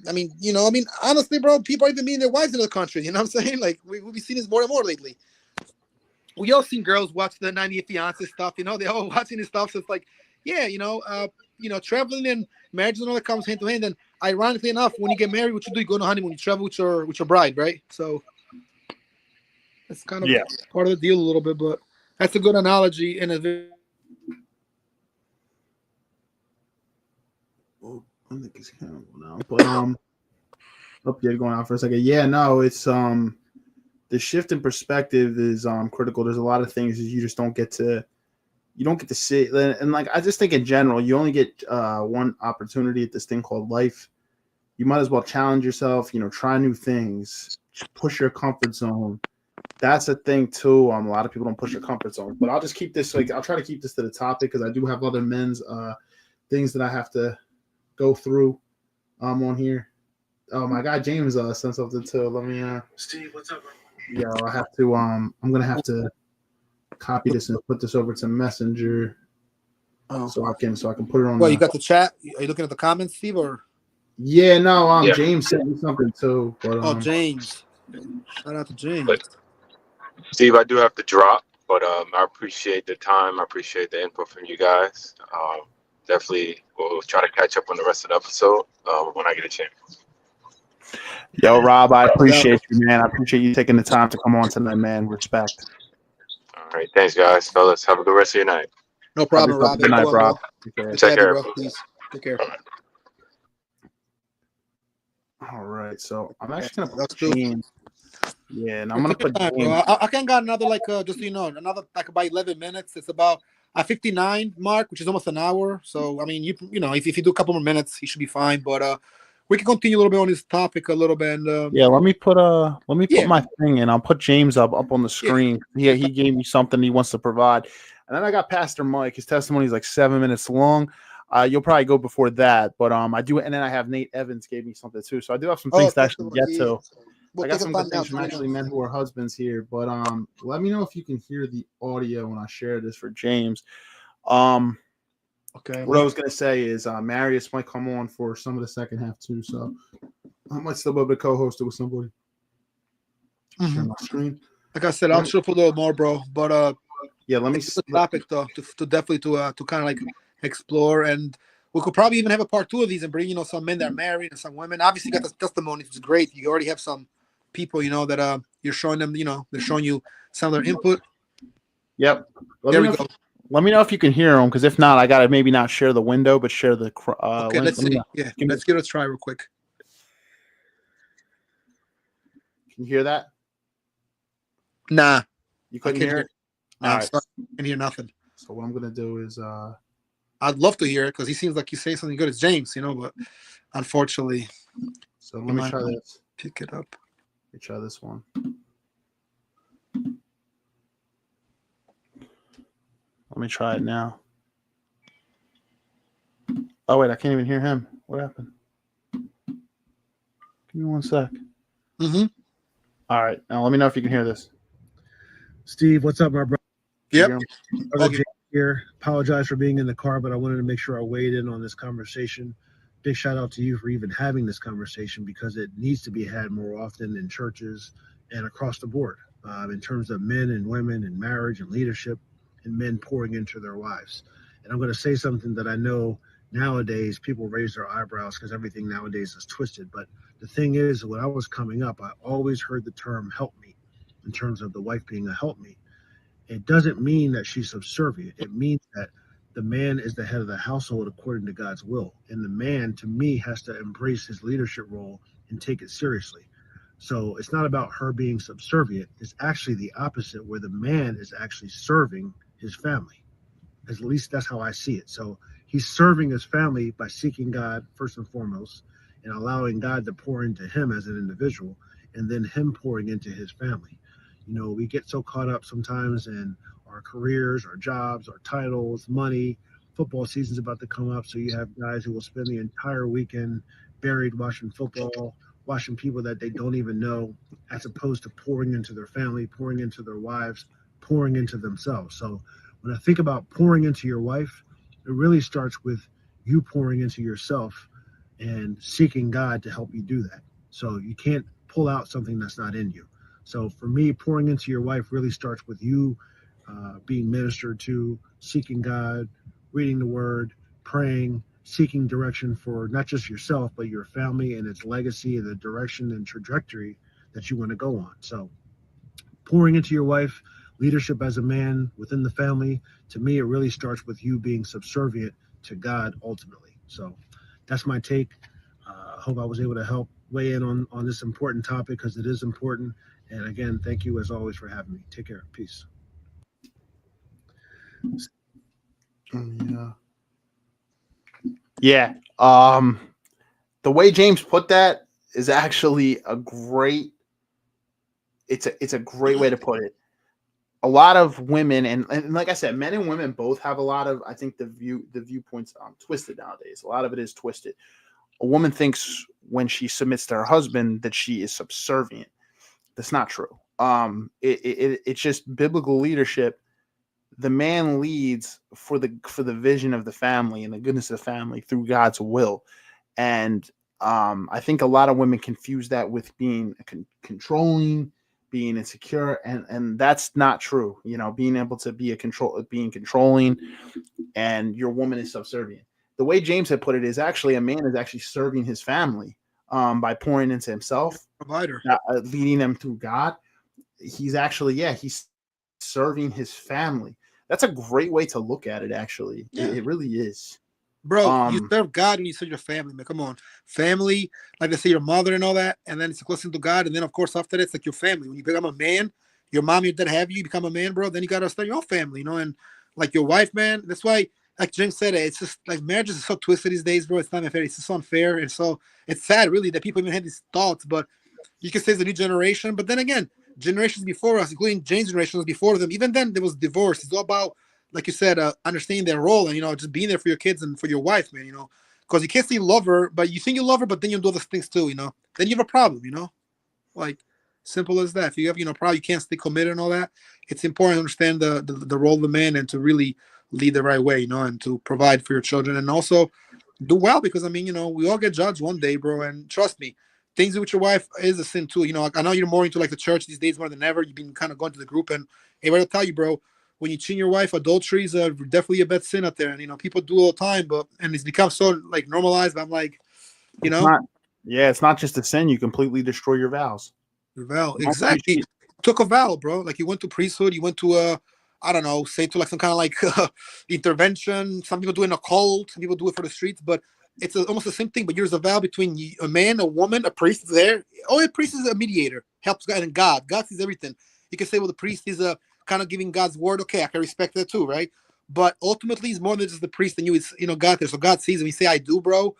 I mean, honestly, bro, people are even meeting their wives in other countries. You know what I'm saying? Like we've been seeing this more and more lately. We all seen girls watch the 90 Fiancé stuff. They're all watching this stuff. So it's like, yeah, traveling and marriage and all that comes hand to hand. And ironically enough, when you get married, what you do, you go on a honeymoon, you travel with your bride, right? So it's kind of part of the deal a little bit, but that's a good analogy and a I think it's Campbell now, but hope you're going out for a second. Yeah, no, it's the shift in perspective is critical. There's a lot of things that you just don't get to see, and like I just think in general, you only get one opportunity at this thing called life. You might as well challenge yourself. Try new things, push your comfort zone. That's a thing too. A lot of people don't push their comfort zone, but I'll just keep this I'll try to keep this to the topic because I do have other men's things that I have to go through on here. Oh, my guy James sent something too. Let me Steve, what's up, bro? Yeah, I have to I'm gonna have to copy this and put this over to Messenger so I can put it on. Well, you got the chat? Are you looking at the comments, Steve, or? Yeah, no, Yeah. James sent me something too. But, James. Shout out to James. But, Steve, I do have to drop, but I appreciate the time. I appreciate the input from you guys. Definitely we'll try to catch up on the rest of the episode when I get a chance. Yo, Rob, I appreciate you, man. I appreciate you taking the time to come on tonight, man. Respect. All right. Thanks, guys. Fellas, have a good rest of your night. No problem, Rob. Good night, Rob. Take care. Bro. Please. Take care. All right. So I'm actually going to put James. Yeah, and I'm going to put James. I can got another, just so you know, another, about 11 minutes. It's about a 59 mark, which is almost an hour. So, I mean, if you do a couple more minutes, you should be fine. But we can continue a little bit on this topic a little bit. And, yeah, let me put my thing in. I'll put James up on the screen. Yeah, he gave me something he wants to provide. And then I got Pastor Mike. His testimony is like 7 minutes long. You'll probably go before that, but I do, and then I have Nate Evans gave me something too. So I do have some things to actually get to. I got some good things from actually men who are husbands here, but let me know if you can hear the audio when I share this for James. Okay. What I was gonna say is Marius might come on for some of the second half too, so I might still be able to co-host it with somebody. Share my screen. Like I said, I'll show for a little more, bro. But yeah, let me. It's a topic though to definitely to kind of like explore, and we could probably even have a part 2 of these and bring some men that are married and some women. Obviously, you got the testimonies, which is great. You already have some people that you're showing them. They're showing you some of their input. Yep. There we go. Let me know if you can hear them, because if not, I gotta maybe not share the window, but share the. Okay, let's see. Yeah, let's give it a try real quick. Can you hear that? Nah, you couldn't hear it. Nah, right. I can hear nothing. So what I'm gonna do is, I'd love to hear it because he seems like you say something good. It's James, but unfortunately. So let me try this. Pick it up. Let me try this one. Let me try it now. Oh, wait, I can't even hear him. What happened? Give me 1 sec. Mm-hmm. All right. Now let me know if you can hear this. Steve, what's up, my brother? Yep. Brother James here. Apologize for being in the car, but I wanted to make sure I weighed in on this conversation. big shout out to you for even having this conversation, because it needs to be had more often in churches and across the board, in terms of men and women and marriage and leadership, and men pouring into their wives. And I'm going to say something that I know nowadays people raise their eyebrows because everything nowadays is twisted. But the thing is, when I was coming up, I always heard the term helpmeet, in terms of the wife being a helpmeet. It doesn't mean that she's subservient. It means that the man is the head of the household according to God's will. And the man, to me, has to embrace his leadership role and take it seriously. So it's not about her being subservient. It's actually the opposite, where the man is actually serving his family. At least that's how I see it. So he's serving his family by seeking God first and foremost, and allowing God to pour into him as an individual, and then him pouring into his family. You know, we get so caught up sometimes in our careers, our jobs, our titles, money. Football season's about to come up, so you have guys who will spend the entire weekend buried watching football, watching people that they don't even know, as opposed to pouring into their family, pouring into their wives, pouring into themselves. So when I think about pouring into your wife, it really starts with you pouring into yourself and seeking God to help you do that. So you can't pull out something that's not in you. So for me, pouring into your wife really starts with you being ministered to, seeking God, reading the word, praying, seeking direction for not just yourself, but your family and its legacy and the direction and trajectory that you want to go on. So pouring into your wife, leadership as a man within the family, to me, it really starts with you being subservient to God ultimately. So that's my take. I hope I was able to help weigh in on this important topic, because it is important. And again, thank you as always for having me. Take care. Peace. Yeah. The way James put that is actually a great. It's a great way to put it. A lot of women, and like I said, men and women both have a lot of, I think the viewpoints twisted nowadays. A lot of it is twisted. A woman thinks when she submits to her husband that she is subservient. That's not true. It's just biblical leadership. The man leads for the vision of the family and the goodness of the family through God's will. And I think a lot of women confuse that with being controlling, being insecure, and that's not true. You know, being able to be being controlling, and your woman is subservient. The way James had put it is actually a man is actually serving his family by pouring into himself, Provider. leading them through God. He's actually, he's serving his family. That's a great way to look at it, actually. Yeah. It really is. Bro, you serve God when you serve your family, man. Come on. Family, like they say, your mother and all that, and then it's a close to God. And then, of course, after that, it's like your family. When you become a man, your mom, your dad have you, become a man, bro, then you got to start your own family, you know? And like your wife, man, that's why, like James said, it's just like marriages are so twisted these days, bro. It's not fair. It's just unfair. And so it's sad, really, that people even have these thoughts. But you can say it's the new generation. But then again, generations before us, including James' generations before them, even then there was divorce. It's all about, like you said, understanding their role and, you know, just being there for your kids and for your wife, man, you know, because you can't say you love her, but you think you love her, but then you do other things too, you know, then you have a problem, you know, like simple as that. If you have, you know, probably you can't stay committed and all that. It's important to understand the role of the man and to really lead the right way, you know, and to provide for your children and also do well, because I mean, you know, we all get judged one day, bro. And trust me, things with your wife is a sin too. You know, I know you're more into like the church these days more than ever. You've been kind of going to the group, and everybody will tell you, bro, when you cheat your wife, adultery is definitely a bad sin out there. And, you know, people do all the time, and it's become so like normalized. But I'm like, you know, it's not just a sin. You completely destroy your vows. Your vow. Exactly. You took a vow, bro. Like you went to priesthood, you went to I don't know, say to like some kind of like intervention. Some people do it in a cult, some people do it for the streets, but it's almost the same thing. But here's a vow between a man, a woman, a priest is there. Oh, a priest is a mediator, helps God and God. God sees everything. You can say, well, the priest is a kind of giving God's word. Okay, I can respect that too, right? But ultimately, it's more than just the priest and you. It's, you know, God there. So God sees him. You say, I do, bro.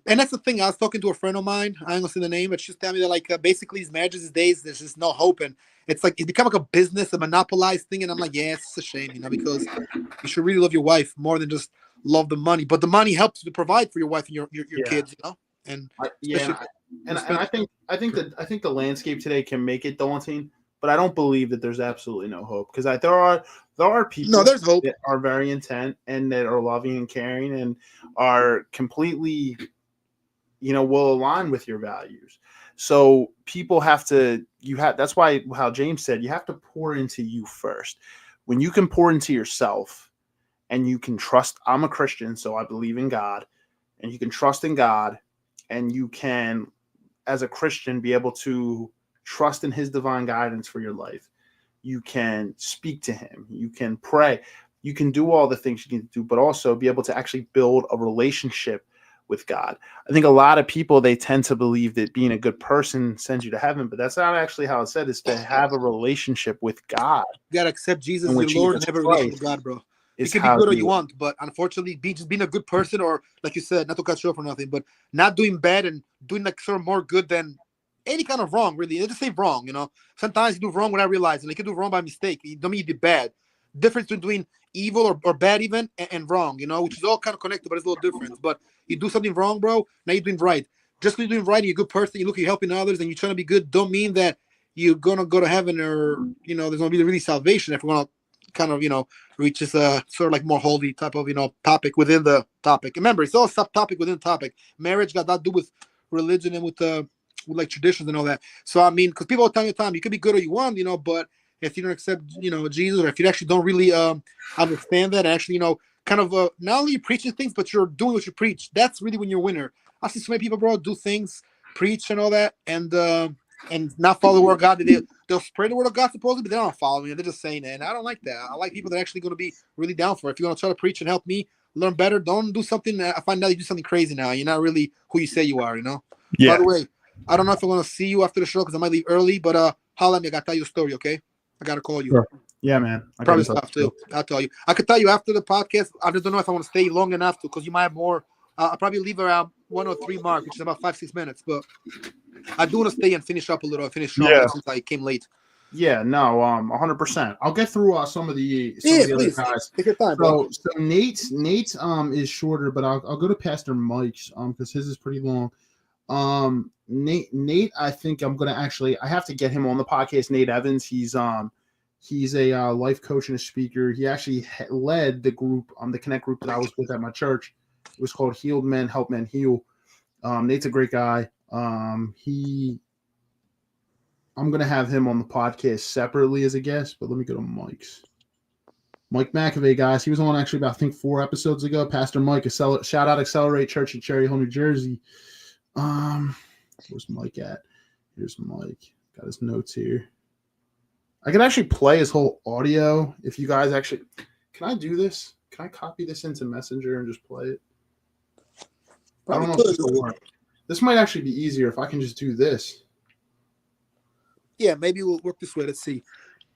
And that's the thing. I was talking to a friend of mine. I ain't gonna say the name, but she's telling me that like basically these marriages these days, there's just no hope, and it's like it become like a business, a monopolized thing. And I'm like, yeah, it's a shame, you know, because you should really love your wife more than just love the money. But the money helps to provide for your wife and your kids, you know. And I think the landscape today can make it daunting, but I don't believe that there's absolutely no hope, because there are people there's hope that are very intent and that are loving and caring and are completely will align with your values. So people that's why how James said, you have to pour into you first. When you can pour into yourself and you can trust, I'm a Christian, so I believe in God, and you can trust in God, and you can, as a Christian, be able to trust in his divine guidance for your life. You can speak to him. You can pray. You can do all the things you need to do, but also be able to actually build a relationship with God. I think a lot of people, they tend to believe that being a good person sends you to heaven, but that's not actually how it said. It's to have a relationship with God. You gotta accept Jesus And as with your Lord Jesus and have a relationship with Christ God, bro. You is can be how good all you you want, but unfortunately, just being a good person, or like you said, not to cut you off or nothing, but not doing bad and doing like sort of more good than any kind of wrong, really. They just say wrong, Sometimes you do wrong without realizing. Like you do wrong by mistake. You don't mean you did bad. Difference between doing evil or bad even and wrong, which is all kind of connected, but it's a little different. But you do something wrong, bro, now you're doing right. Just because you're doing right and you're a good person, you look, you're helping others and you're trying to be good, don't mean that you're gonna go to heaven, or there's gonna be really salvation if we're gonna kind of reach this sort of like more holy type of topic within the topic. Remember, it's all subtopic within the topic. Marriage got that to do with religion and with like traditions and all that. So I mean, because people all the time, you could be good or you want, but if you don't accept Jesus, or if you actually don't really understand that, and actually kind of not only preaching things, but you're doing what you preach, that's really when you're a winner. I see so many people, bro, do things, preach and all that, and not follow the word of God. They'll spread the word of God supposedly, but they're not following it. They're just saying it. And I don't like that. I like people that are actually going to be really down for it. If you're going to try to preach and help me learn better, don't do something. I find out you do something crazy now. You're not really who you say you are, By the way, I don't know if I'm going to see you after the show because I might leave early, but holla at me. I got to tell you a story, okay? I got to call you. Sure. Yeah, man. Probably stuff too. I'll tell you. I could tell you after the podcast. I just don't know if I want to stay long enough to, because you might have more. I'll probably leave around 103 mark, which is about 5-6 minutes. But I do want to stay and finish up a little. Finish strong since I came late. Yeah, no, 100%. I'll get through some of the other guys. Take your time, bro. So Nate's is shorter, but I'll go to Pastor Mike's because his is pretty long. Nate, I think I'm gonna I have to get him on the podcast. Nate Evans, he's a life coach and a speaker. He actually led the group, the Connect group that I was with at my church. It was called Healed Men Help Men Heal. Nate's a great guy. I'm going to have him on the podcast separately as a guest, but let me go to Mike's. Mike McAvey, guys. He was on actually about, I think, 4 episodes ago. Pastor Mike, shout out Accelerate Church in Cherry Hill, New Jersey. Where's Mike at? Here's Mike. Got his notes here. I can actually play his whole audio if you guys actually... Can I do this? Can I copy this into Messenger and just play it? I don't know if this will work. This might actually be easier if I can just do this. Yeah, maybe we'll work this way. Let's see.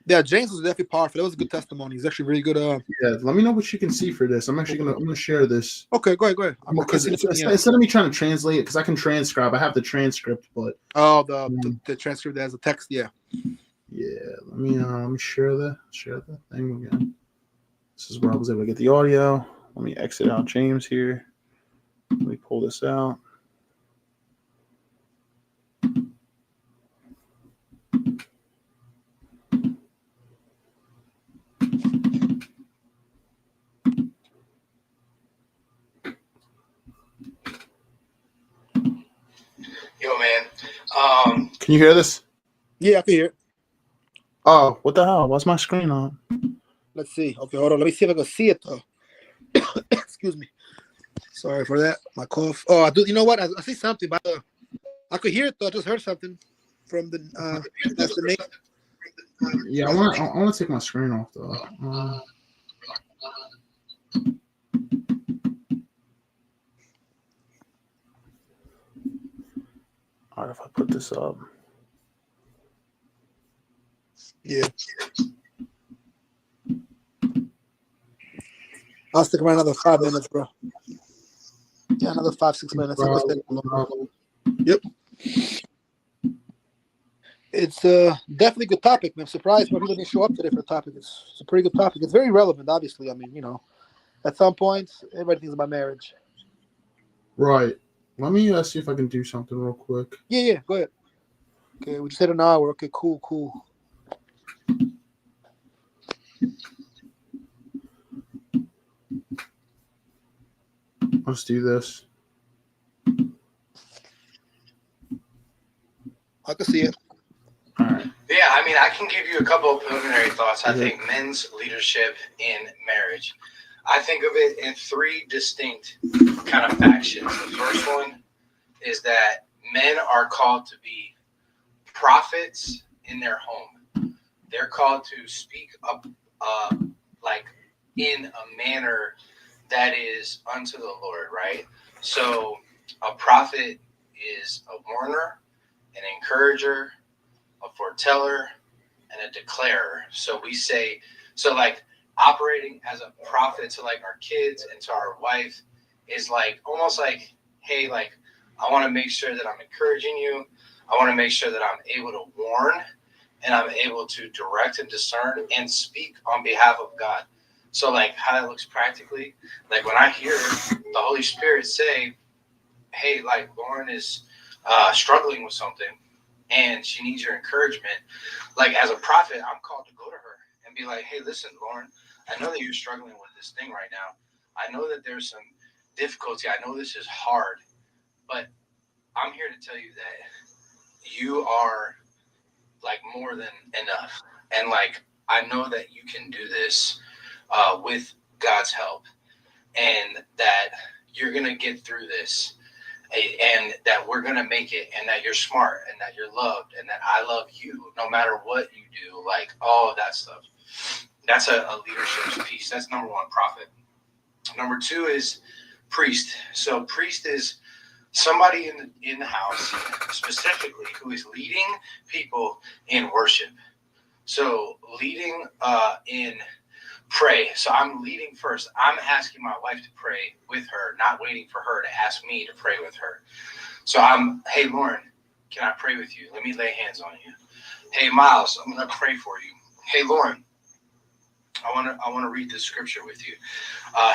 Yeah, James was definitely powerful. That was a good testimony. He's actually really good. Yeah, let me know what you can see for this. I'm gonna share this. Okay, go ahead. Because instead of me trying to translate it, because I can transcribe, I have the transcript, but the transcript as a text. Yeah. Yeah, let me share the thing again. This is where I was able to get the audio. Let me exit out James here. Let me pull this out. Yo, man. Can you hear this? Yeah, I can hear it. Oh, what the hell? Why's my screen on? Let's see. Okay, hold on. Let me see if I can see it though. Excuse me. Sorry for that. My cough. Oh, I do. You know what? I see something, but I could hear it though. I just heard something from the that's the name. Yeah, I want to take my screen off though. All right, if I put this up. Yeah. I'll stick around another 5 minutes, bro. Yeah, another 5-6 minutes. Yep. It's definitely a good topic, man. I'm surprised more people didn't show up today for the topic. It's a pretty good topic. It's very relevant, obviously. I mean, at some point, everybody thinks about marriage. Right. Let me see if I can do something real quick. Yeah. Go ahead. Okay, we just hit an hour. Okay, cool. Let's do this. I can see it. Yeah, I mean, I can give you a couple of preliminary thoughts. I think men's leadership in marriage, I think of it in three distinct kind of factions. The first one is that men are called to be prophets in their home. They're called to speak up, like in a manner that is unto the Lord, right? So a prophet is a warner, an encourager, a foreteller, and a declarer. So we say, so like operating as a prophet to like our kids and to our wife is like almost like, hey, like I want to make sure that I'm encouraging you. I want to make sure that I'm able to warn and I'm able to direct and discern and speak on behalf of God. So like how that looks practically, like when I hear the Holy Spirit say, hey, like Lauren is struggling with something and she needs your encouragement. Like as a prophet, I'm called to go to her and be like, hey, listen, Lauren, I know that you're struggling with this thing right now. I know that there's some difficulty. I know this is hard, but I'm here to tell you that you are like more than enough. And like, I know that you can do this with God's help and that you're going to get through this. And that we're going to make it and that you're smart and that you're loved and that I love you no matter what you do, like all of that stuff. That's a leadership piece. That's number one, prophet. Number two is priest. So priest is somebody in the house specifically who is leading people in worship. So leading in pray. So I'm leading first. I'm asking my wife to pray with her, not waiting for her to ask me to pray with her. So hey, Lauren, can I pray with you? Let me lay hands on you. Hey, Miles, I'm going to pray for you. Hey, Lauren, I want to read this scripture with you.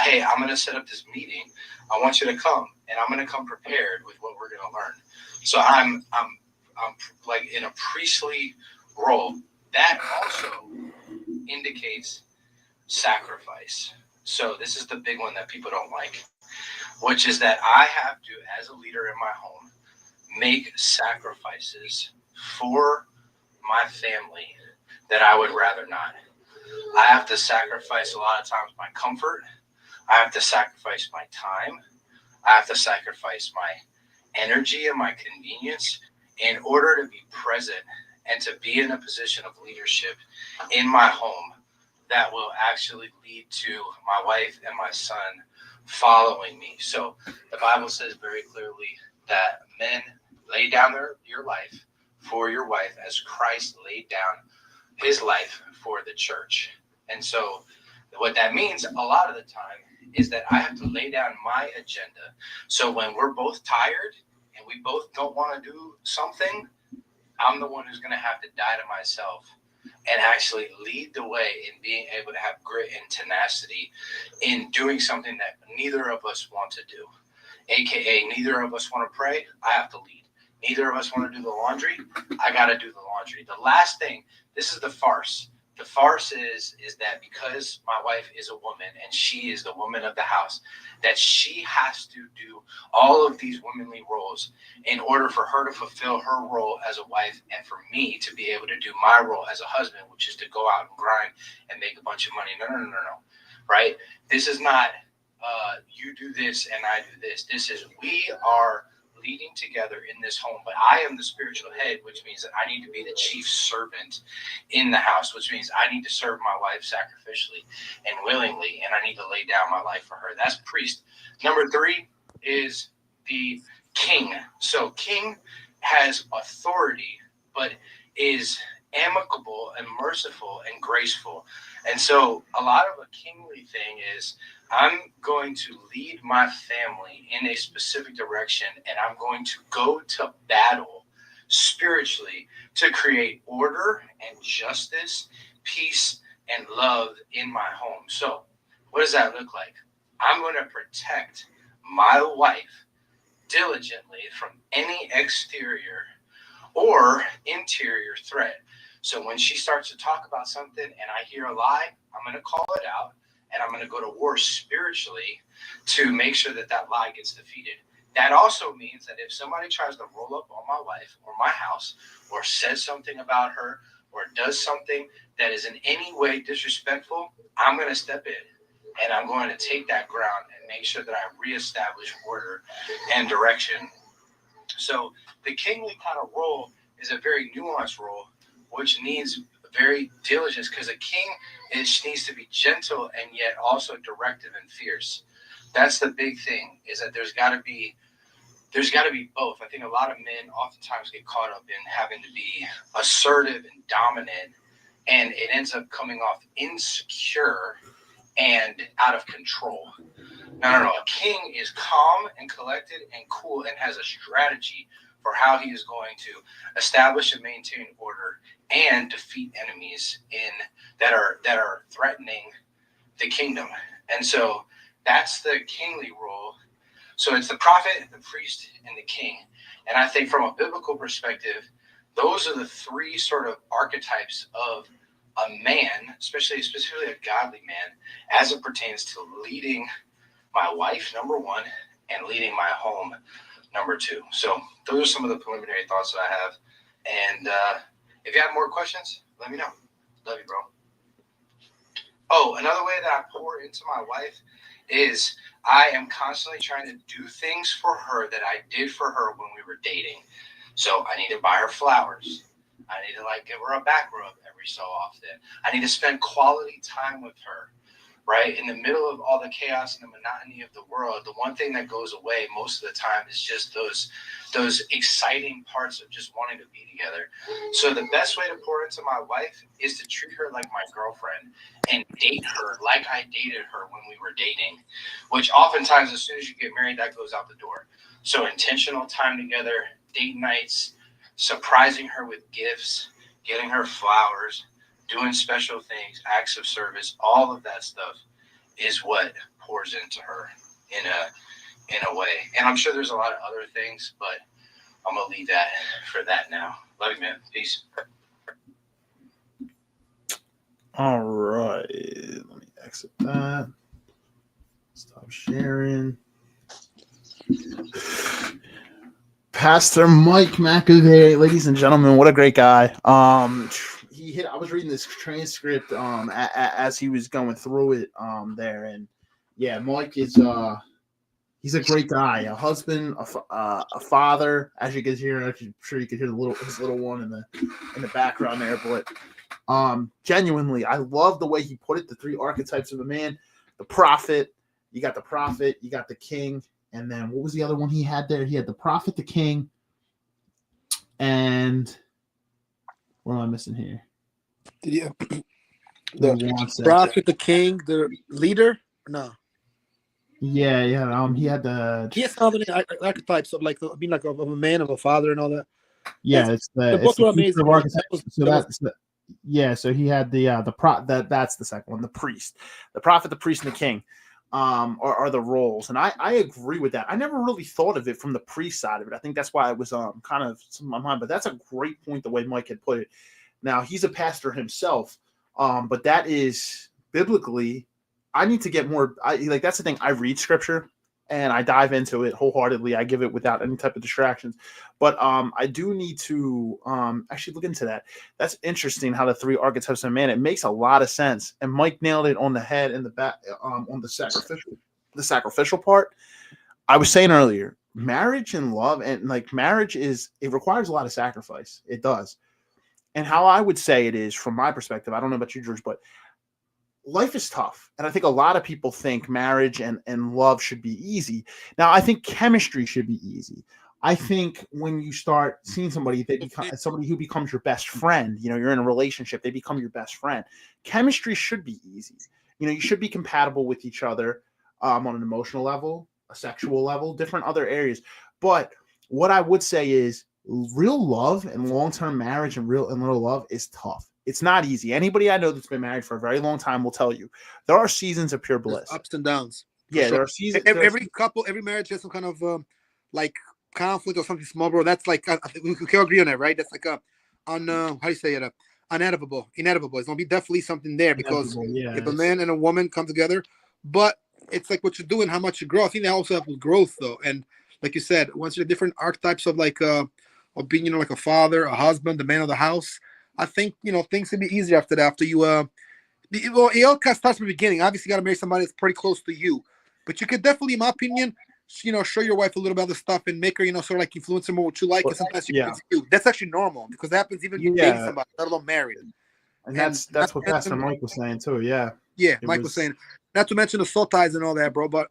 Hey, I'm going to set up this meeting. I want you to come, and I'm going to come prepared with what we're going to learn. So I'm like in a priestly role. That also indicates sacrifice. So this is the big one that people don't like, which is that I have to, as a leader in my home, make sacrifices for my family that I would rather not. I have to sacrifice a lot of times my comfort. I have to sacrifice my time. I have to sacrifice my energy and my convenience in order to be present and to be in a position of leadership in my home that will actually lead to my wife and my son following me. So the Bible says very clearly that men lay down your life for your wife as Christ laid down his life for the church. And so what that means a lot of the time is that I have to lay down my agenda. So when we're both tired and we both don't want to do something, I'm the one who's going to have to die to myself and actually lead the way in being able to have grit and tenacity in doing something that neither of us want to do. AKA, neither of us want to pray, I have to lead. Neither of us want to do the laundry, I got to do the laundry. The last thing, this is the farce. The farce is that because my wife is a woman and she is the woman of the house, that she has to do all of these womanly roles in order for her to fulfill her role as a wife and for me to be able to do my role as a husband, which is to go out and grind and make a bunch of money. No. Right? This is not you do this and I do this. This is we are leading together in this home, but I am the spiritual head, which means that I need to be the chief servant in the house, which means I need to serve my wife sacrificially and willingly, and I need to lay down my life for her. That's priest. Number three is the king. So king has authority, but is amicable and merciful and graceful. And so a lot of a kingly thing is I'm going to lead my family in a specific direction, and I'm going to go to battle spiritually to create order and justice, peace, and love in my home. So what does that look like? I'm going to protect my wife diligently from any exterior or interior threat. So when she starts to talk about something and I hear a lie, I'm going to call it out and I'm going to go to war spiritually to make sure that that lie gets defeated. That also means that if somebody tries to roll up on my wife or my house or says something about her or does something that is in any way disrespectful, I'm going to step in and I'm going to take that ground and make sure that I reestablish order and direction. So the kingly kind of role is a very nuanced role, which needs very diligence, because a king needs to be gentle and yet also directive and fierce. That's the big thing, is that there's got to be both. I think a lot of men oftentimes get caught up in having to be assertive and dominant, and it ends up coming off insecure and out of control. No. A king is calm and collected and cool and has a strategy for how he is going to establish and maintain order and defeat enemies that are threatening the kingdom. And so that's the kingly role. So it's the prophet, the priest, and the king. And I think from a biblical perspective, those are the three sort of archetypes of a man, specifically a godly man, as it pertains to leading my wife, number one, and leading my home, number two. So those are some of the preliminary thoughts that I have. And if you have more questions, let me know. Love you, bro. Oh, another way that I pour into my wife is I am constantly trying to do things for her that I did for her when we were dating. So I need to buy her flowers. I need to give her a back rub every so often. I need to spend quality time with her, right? In the middle of all the chaos and the monotony of the world, the one thing that goes away most of the time is just those exciting parts of just wanting to be together. So the best way to pour into my wife is to treat her like my girlfriend and date her like I dated her when we were dating, which oftentimes as soon as you get married, that goes out the door. So intentional time together, date nights, surprising her with gifts, getting her flowers, doing special things, acts of service, all of that stuff is what pours into her in a way. And I'm sure there's a lot of other things, but I'm going to leave that for that now. Love you, man. Peace. All right. Let me exit that. Stop sharing. Pastor Mike McAvey, ladies and gentlemen, what a great guy. I was reading this transcript as he was going through it there, and yeah, Mike is he's a great guy, a husband, a father. As you can hear, I'm sure you can hear his little one in the background there. But genuinely, I love the way he put it. The three archetypes of a man: the prophet. You got the prophet. You got the king. And then what was the other one he had there? He had the prophet, the king, and what am I missing here? The prophet, the king, the leader? No. Yeah. He had the. He has how many archetypes of of a man, of a father, and all that. Yeah, it's the both were amazing. So he had that's the second one, the priest, the prophet, the priest, and the king. Are the roles, and I agree with that. I never really thought of it from the priest side of it. I think that's why it was kind of in my mind. But that's a great point, the way Mike had put it. Now he's a pastor himself, but that is biblically. I need to get more. That's the thing. I read scripture and I dive into it wholeheartedly. I give it without any type of distractions. But I do need to actually look into that. That's interesting how the three archetypes of man. It makes a lot of sense. And Mike nailed it on the head in the back on the sacrificial part. I was saying earlier, marriage and love and marriage it requires a lot of sacrifice. It does. And how I would say it is from my perspective, I don't know about you, George, but life is tough. And I think a lot of people think marriage and love should be easy. Now, I think chemistry should be easy. I think when you start seeing somebody, they become somebody who becomes your best friend. You're in a relationship, they become your best friend. Chemistry should be easy. You should be compatible with each other on an emotional level, a sexual level, different other areas. But what I would say is real love and long-term marriage and real love is tough. It's not easy. Anybody I know that's been married for a very long time will tell you there are seasons of pure bliss. There's ups and downs. Yeah, sure. There are seasons. Every couple, every marriage has some kind of conflict or something small, bro. That's I think we can agree on that, right? That's how do you say it? Inevitable. It's gonna be definitely something there because if a man and a woman come together, but it's like what you're doing, how much you grow. I think they also have growth though, and like you said, once you're different archetypes of like of being, like a father, a husband, the man of the house, I think, things can be easier after that. After you well, it all kind of starts from the beginning. Obviously, you got to marry somebody that's pretty close to you, but you could definitely, in my opinion, show your wife a little bit of the stuff and make her, sort of like influence her more what you like. And sometimes that's actually normal because it happens even when dating somebody, let alone married. And that's what Pastor Mike was saying too. Yeah. Yeah, Mike was saying, not to mention the soul ties and all that, bro. But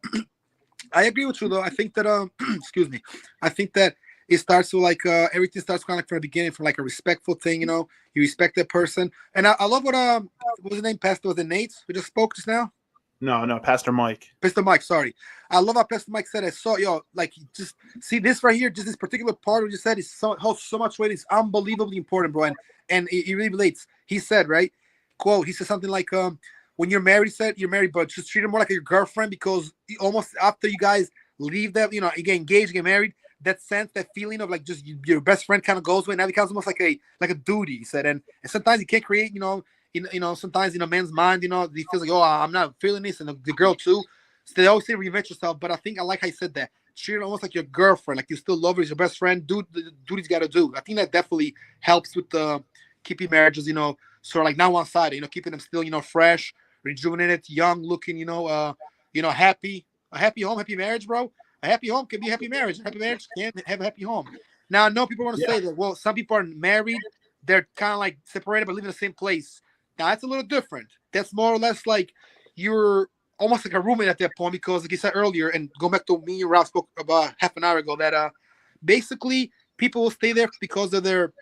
I agree with you though. I think that excuse me. I think that it starts with like everything starts kind of like from the beginning, from like a respectful thing. You respect that person. And I love what was his name? Pastor, was it Nate who just spoke just now? No, Pastor Mike. Pastor Mike, sorry. I love how Pastor Mike said, like, just see this right here, just this particular part what you said is holds so much weight. It's unbelievably important, bro. And it really relates. He said, right? Quote, he said something like, when you're married, he said, you're married, but just treat her more like your girlfriend because almost after you guys leave that, you get engaged, you get married, that sense, that feeling of like just your best friend kind of goes away. Now it becomes almost like a duty, he said. And sometimes you can't create, sometimes in a man's mind, he feels like, oh, I'm not feeling this, and the girl too. So they always say reinvent yourself, but I like how you said that. Treat her almost like your girlfriend, like you still love her as your best friend. Do the duties got to do. I think that definitely helps with keeping marriages, sort of like not one sided, keeping them still, fresh, rejuvenated, young looking, happy. A happy home, happy marriage, bro. A happy home can be a happy marriage. A happy marriage can't have a happy home. Now, I know people want to say that, well, some people are married, they're kind of like separated but living in the same place. Now, that's a little different. That's more or less like you're almost like a roommate at that point because, like you said earlier, and go back to me and Ralph spoke about half an hour ago, that basically people will stay there because of their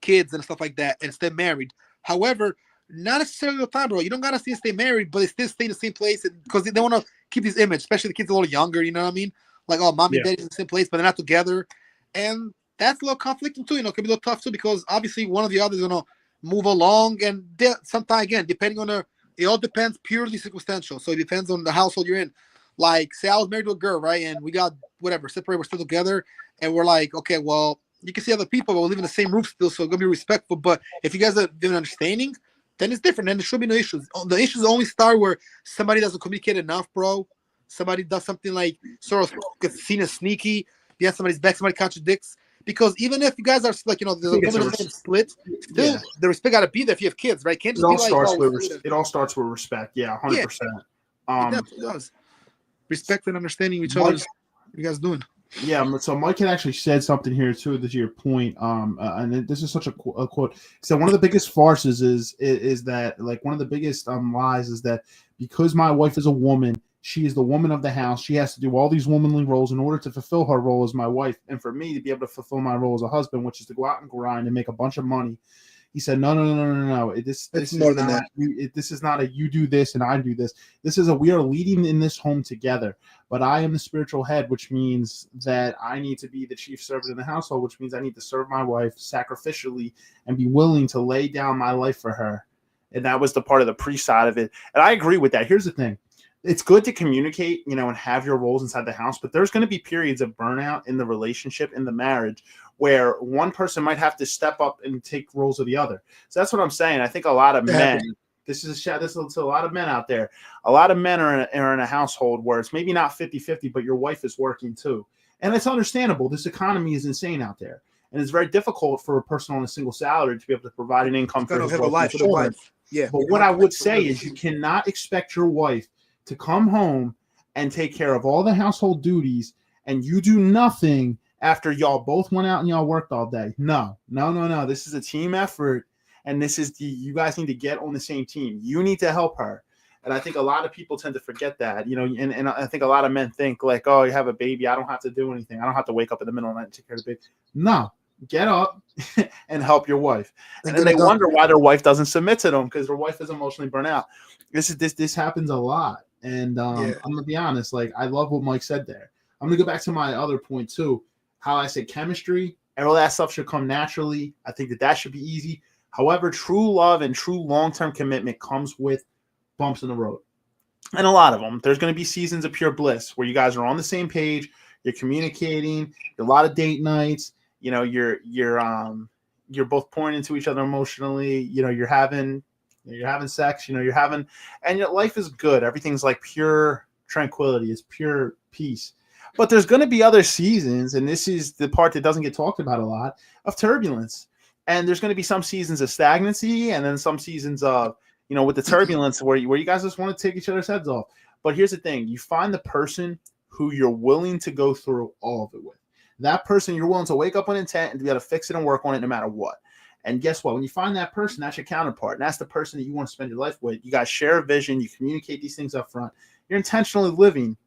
kids and stuff like that and stay married. However, not necessarily all the time, bro. You don't gotta stay married, but they still stay in the same place because they want to keep this image, especially the kids a little younger. You know what I mean? Like, oh, mom and daddy's in the same place, but they're not together, and that's a little conflicting too. It can be a little tough too because obviously one of the others gonna move along, and sometimes again, depending on it all depends purely circumstantial. So it depends on the household you're in. Like, say I was married to a girl, right, and we got whatever separated, we're still together, and we're like, okay, well, you can see other people, but we live in the same roof still, so it's gonna be respectful. But if you guys are given understanding, then it's different. Then there should be no issues. The issues only start where somebody doesn't communicate enough, bro. Somebody does something like sort of gets seen as sneaky. Yeah, somebody's back, somebody contradicts. Because even if you guys are like, there's a woman and a split, still the respect got to be there if you have kids, right? Can't just be like, it all starts with respect. Yeah, 100%. It definitely does. Respect and understanding each other's. What you guys doing? Yeah, so Mike had actually said something here too, to your point. And this is such a quote. So one of the biggest farces is that, like, one of the biggest lies is that because my wife is a woman, she is the woman of the house. She has to do all these womanly roles in order to fulfill her role as my wife, and for me to be able to fulfill my role as a husband, which is to go out and grind and make a bunch of money. He said, no. This is more than that. This is not a you do this and I do this. This is we are leading in this home together. But I am the spiritual head, which means that I need to be the chief servant in the household, which means I need to serve my wife sacrificially and be willing to lay down my life for her. And that was the part of the priest side of it. And I agree with that. Here's the thing. It's good to communicate, and have your roles inside the house, but there's going to be periods of burnout in the relationship, in the marriage, where one person might have to step up and take roles of the other. So that's what I'm saying. I think a lot of men, this is a lot of men out there. A lot of men are in a household where it's maybe not 50-50, but your wife is working too. And it's understandable. This economy is insane out there. And it's very difficult for a person on a single salary to be able to provide an income for his wife. Yeah. But what I would say is you cannot expect your wife to come home and take care of all the household duties and you do nothing after y'all both went out and y'all worked all day. No. This is a team effort, and you guys need to get on the same team. You need to help her. And I think a lot of people tend to forget that, and I think a lot of men think like, oh, you have a baby, I don't have to do anything. I don't have to wake up in the middle of the night and take care of the baby. No, get up and help your wife. And then they wonder why their wife doesn't submit to them because their wife is emotionally burnt out. This happens a lot. And I'm gonna be honest, like, I love what Mike said there. I'm gonna go back to my other point too. How I said chemistry, all that stuff should come naturally. I think that should be easy. However, true love and true long-term commitment comes with bumps in the road, and a lot of them. There's gonna be seasons of pure bliss where you guys are on the same page. You're communicating. A lot of date nights. You're both pouring into each other emotionally. You're having sex, and your life is good. Everything's like pure tranquility. It's pure peace. But there's going to be other seasons, and this is the part that doesn't get talked about a lot, of turbulence. And there's going to be some seasons of stagnancy, and then some seasons of, with the turbulence where you guys just want to take each other's heads off. But here's the thing. You find the person who you're willing to go through all of it with. That person you're willing to wake up with intent and to be able to fix it and work on it no matter what. And guess what? When you find that person, that's your counterpart. And that's the person that you want to spend your life with. You guys share a vision. You communicate these things up front. You're intentionally living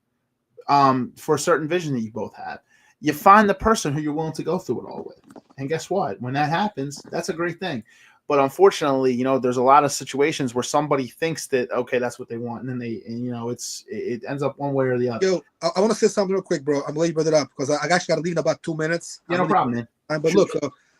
for a certain vision that you both have. You find the person who you're willing to go through it all with. And guess what? When that happens, that's a great thing. But unfortunately, there's a lot of situations where somebody thinks that, okay, that's what they want. And then it ends up one way or the other. Yo, I want to say something real quick, bro. I'm glad you brought it up because I actually got to leave in about 2 minutes. Yeah, no problem, man. But look,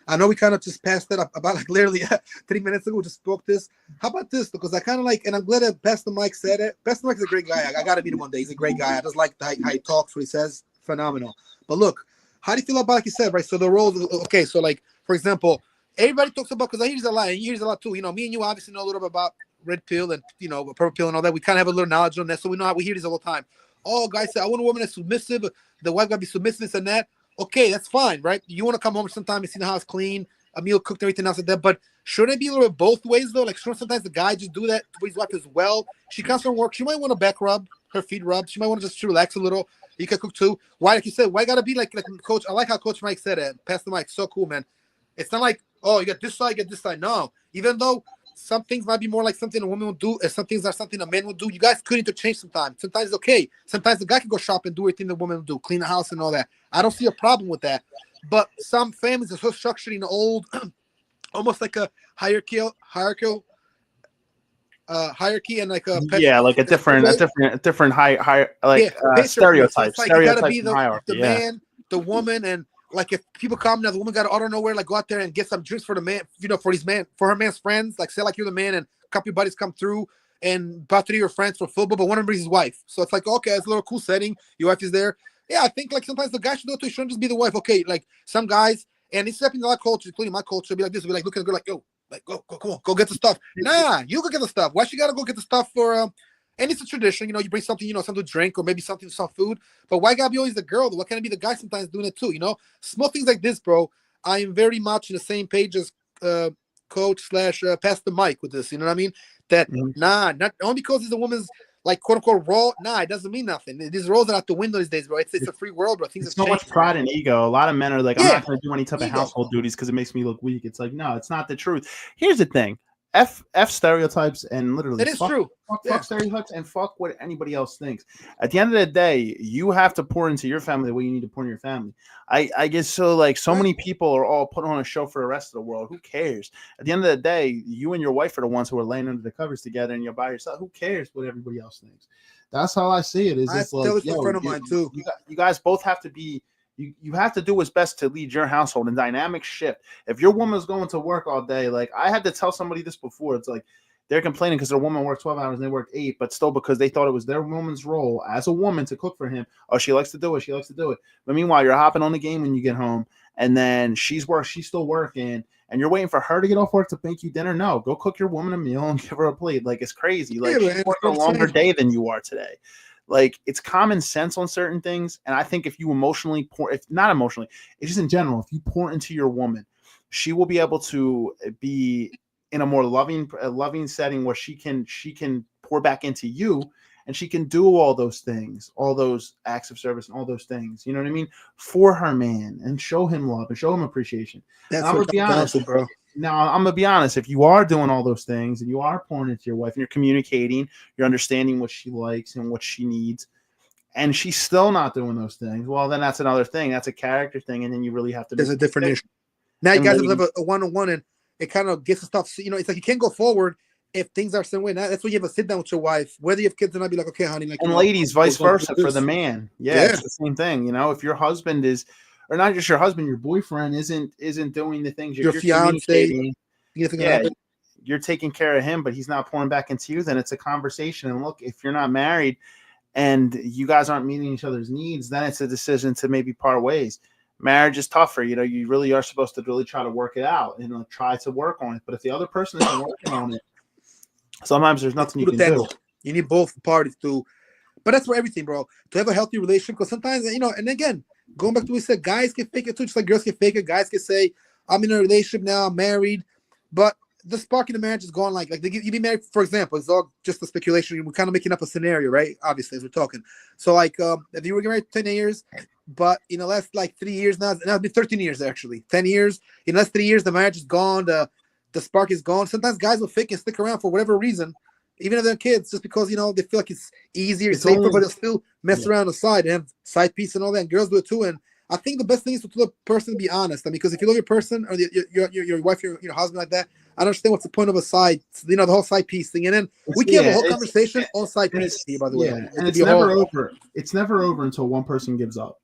I know we kind of just passed that up about like literally 3 minutes ago. We just spoke this. How about this? Because I kind of like, and I'm glad that Pastor Mike said it. Pastor Mike's a great guy. I got to meet him one day. He's a great guy. I just like how he talks, what he says. Phenomenal. But look, how do you feel about, like you said, right? So the roles, okay, so like, for example, everybody talks about, because I hear this a lot, and you hear this a lot too. Me and you obviously know a little bit about red pill and, purple pill and all that. We kind of have a little knowledge on that, so we know how we hear this all the time. Oh, guys say, I want a woman that's submissive. The wife got to be submissive, this and that. Okay, that's fine, right? You want to come home sometime and see the house clean, a meal cooked, everything else like that. But shouldn't it be a little bit both ways, though? Like, shouldn't sometimes the guy just do that to his wife as well? She comes from work. She might want to back rub, her feet rub. She might want to just relax a little. You can cook too. Why, like you said, why got to be like Coach? I like how Coach Mike said it. Pastor Mike, so cool, man. It's not like, oh, you got this side, you got this side. No. Even though some things might be more like something a woman will do, and some things are something a man will do, you guys could interchange sometimes. Sometimes it's okay. Sometimes the guy can go shop and do everything the woman will do, clean the house and all that. I don't see a problem with that. But some families are so structured in the old, almost like a hierarchy and like a like a different high like stereotypes. Like stereotypes you gotta be the hierarchy, man, the woman, and like if people come now, the woman got to out of nowhere, like go out there and get some drinks for the man, for her man's friends, like say like you're the man and a couple of buddies come through and about 3 of your friends for football, but one of them brings his wife. So it's like, okay, it's a little cool setting. Your wife is there. Yeah, I think like sometimes the guy should do it too. It shouldn't just be the wife. Okay, like some guys, and it's happening in a lot of cultures, including my culture, be like this, be like looking at the girl like, yo, like go, come on, go get the stuff. Nah, you go get the stuff. Why she gotta go get the stuff for and it's a tradition, you bring something, something to drink or maybe something, some food. But why gotta be always the girl? Why can't it be the guy sometimes doing it too? Small things like this, bro. I am very much in the same page as Coach / Pastor Mike with this. You know what I mean? That not only because it's a woman's like quote unquote role. Nah, it doesn't mean nothing. These roles are out the window these days, bro. It's a free world, bro. Things it's so much pride and ego. A lot of men are like, I'm not going to do any type of household duties because it makes me look weak. It's like, no, it's not the truth. Here's the thing. F stereotypes and literally it is true. Fuck stereotypes and fuck what anybody else thinks. At the end of the day, you have to pour into your family the way you need to pour into your family. I guess so. Like so many people are all putting on a show for the rest of the world. Who cares? At the end of the day, you and your wife are the ones who are laying under the covers together, and you're by yourself. Who cares what everybody else thinks? That's how I see it. It's like, a friend of mine too. You guys both have to be. You have to do what's best to lead your household and dynamic shift. If your woman's going to work all day, like I had to tell somebody this before, it's like they're complaining because their woman worked 12 hours and they worked 8, but still because they thought it was their woman's role as a woman to cook for him. Oh, she likes to do it. She likes to do it. But meanwhile, you're hopping on the game when you get home, and then she's still working, and you're waiting for her to get off work to make you dinner. No, go cook your woman a meal and give her a plate. Like it's crazy. Like she's working a longer day than you are today. Like it's common sense on certain things. And I think if you emotionally if not emotionally, it's just in general, if you pour into your woman, she will be able to be in a more loving setting where she can pour back into you, and she can do all those things, all those acts of service and all those things, you know what I mean? For her man, and show him love and show him appreciation. That's I'm gonna be honest, bro. Now, I'm going to be honest. If you are doing all those things and you are pouring into your wife and you're communicating, you're understanding what she likes and what she needs, and she's still not doing those things, well, then that's another thing. That's a character thing, and then you really have to. There's a different issue. Now you guys have a one-on-one, and it kind of gets the stuff. It's like you can't go forward if things are the same way. Now that's when you have a sit down with your wife, whether you have kids or not. Be like, okay, honey. Like, and ladies, vice versa for the man. Yeah, it's the same thing. If your husband is. Or not just your husband, your boyfriend isn't doing the things your fiance. You're taking care of him, but he's not pouring back into you. Then it's a conversation. And look, if you're not married and you guys aren't meeting each other's needs, then it's a decision to maybe part ways. Marriage is tougher. You really are supposed to really try to work it out and try to work on it. But if the other person isn't working on it, sometimes there's nothing you can do. You need both parties to But that's for everything, bro. To have a healthy relationship, because sometimes, and again, going back to what we said, guys can fake it too, just like girls can fake it. Guys can say, I'm in a relationship now, I'm married, but the spark in the marriage is gone. Like you be married, for example, it's all just a speculation. We're kind of making up a scenario, right? Obviously, as we're talking. So, like, if you were married 10 years, but in the last, like, 3 years now, it's been 13 years, actually. 10 years. In the last 3 years, the marriage is gone. The spark is gone. Sometimes guys will fake and stick around for whatever reason, even if they're kids, just because, they feel like it's easier, It's safer, only- but they'll still mess Yeah. around the side and have side piece and all that. And girls do it too. And I think the best thing is to the person to be honest. I mean, because if you love your person or your wife, your husband like that, I don't understand what's the point of a side, the whole side piece thing. And then we can have a whole conversation on side and piece here, by the way. Yeah, It and could it's be a never whole- over. It's never over until one person gives up,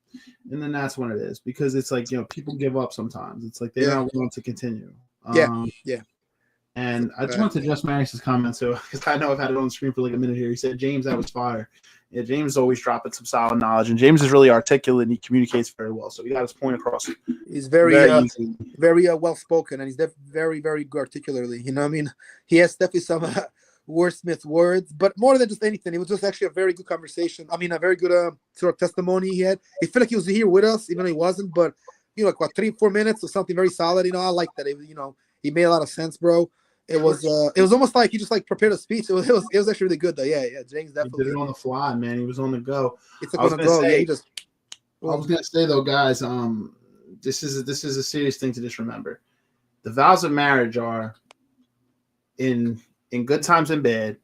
and then that's when it is. Because it's like people give up sometimes. It's like they're Yeah. not willing to continue. Yeah. And I just want to address Marius's comment too, because I know I've had it on the screen for like a minute here. He said, James, that was fire. Yeah, James is always dropping some solid knowledge, and James is really articulate and he communicates very well. So he got his point across. He's very easy. very well spoken, and he's very, very articulately. You know what I mean? He has definitely some wordsmith words, but more than just anything, it was just actually a very good conversation. I mean, a very good sort of testimony he had. He felt like he was here with us, even though he wasn't, but, like, what, 3-4 minutes or something very solid. I like that. He made a lot of sense, bro. It was almost like he just like prepared a speech. It was actually really good though. Yeah, James definitely He did it on the fly, man. He was on the go. It's on the go. Yeah, he just. I was gonna say though, guys, this is a serious thing to just remember. The vows of marriage are in good times and bad,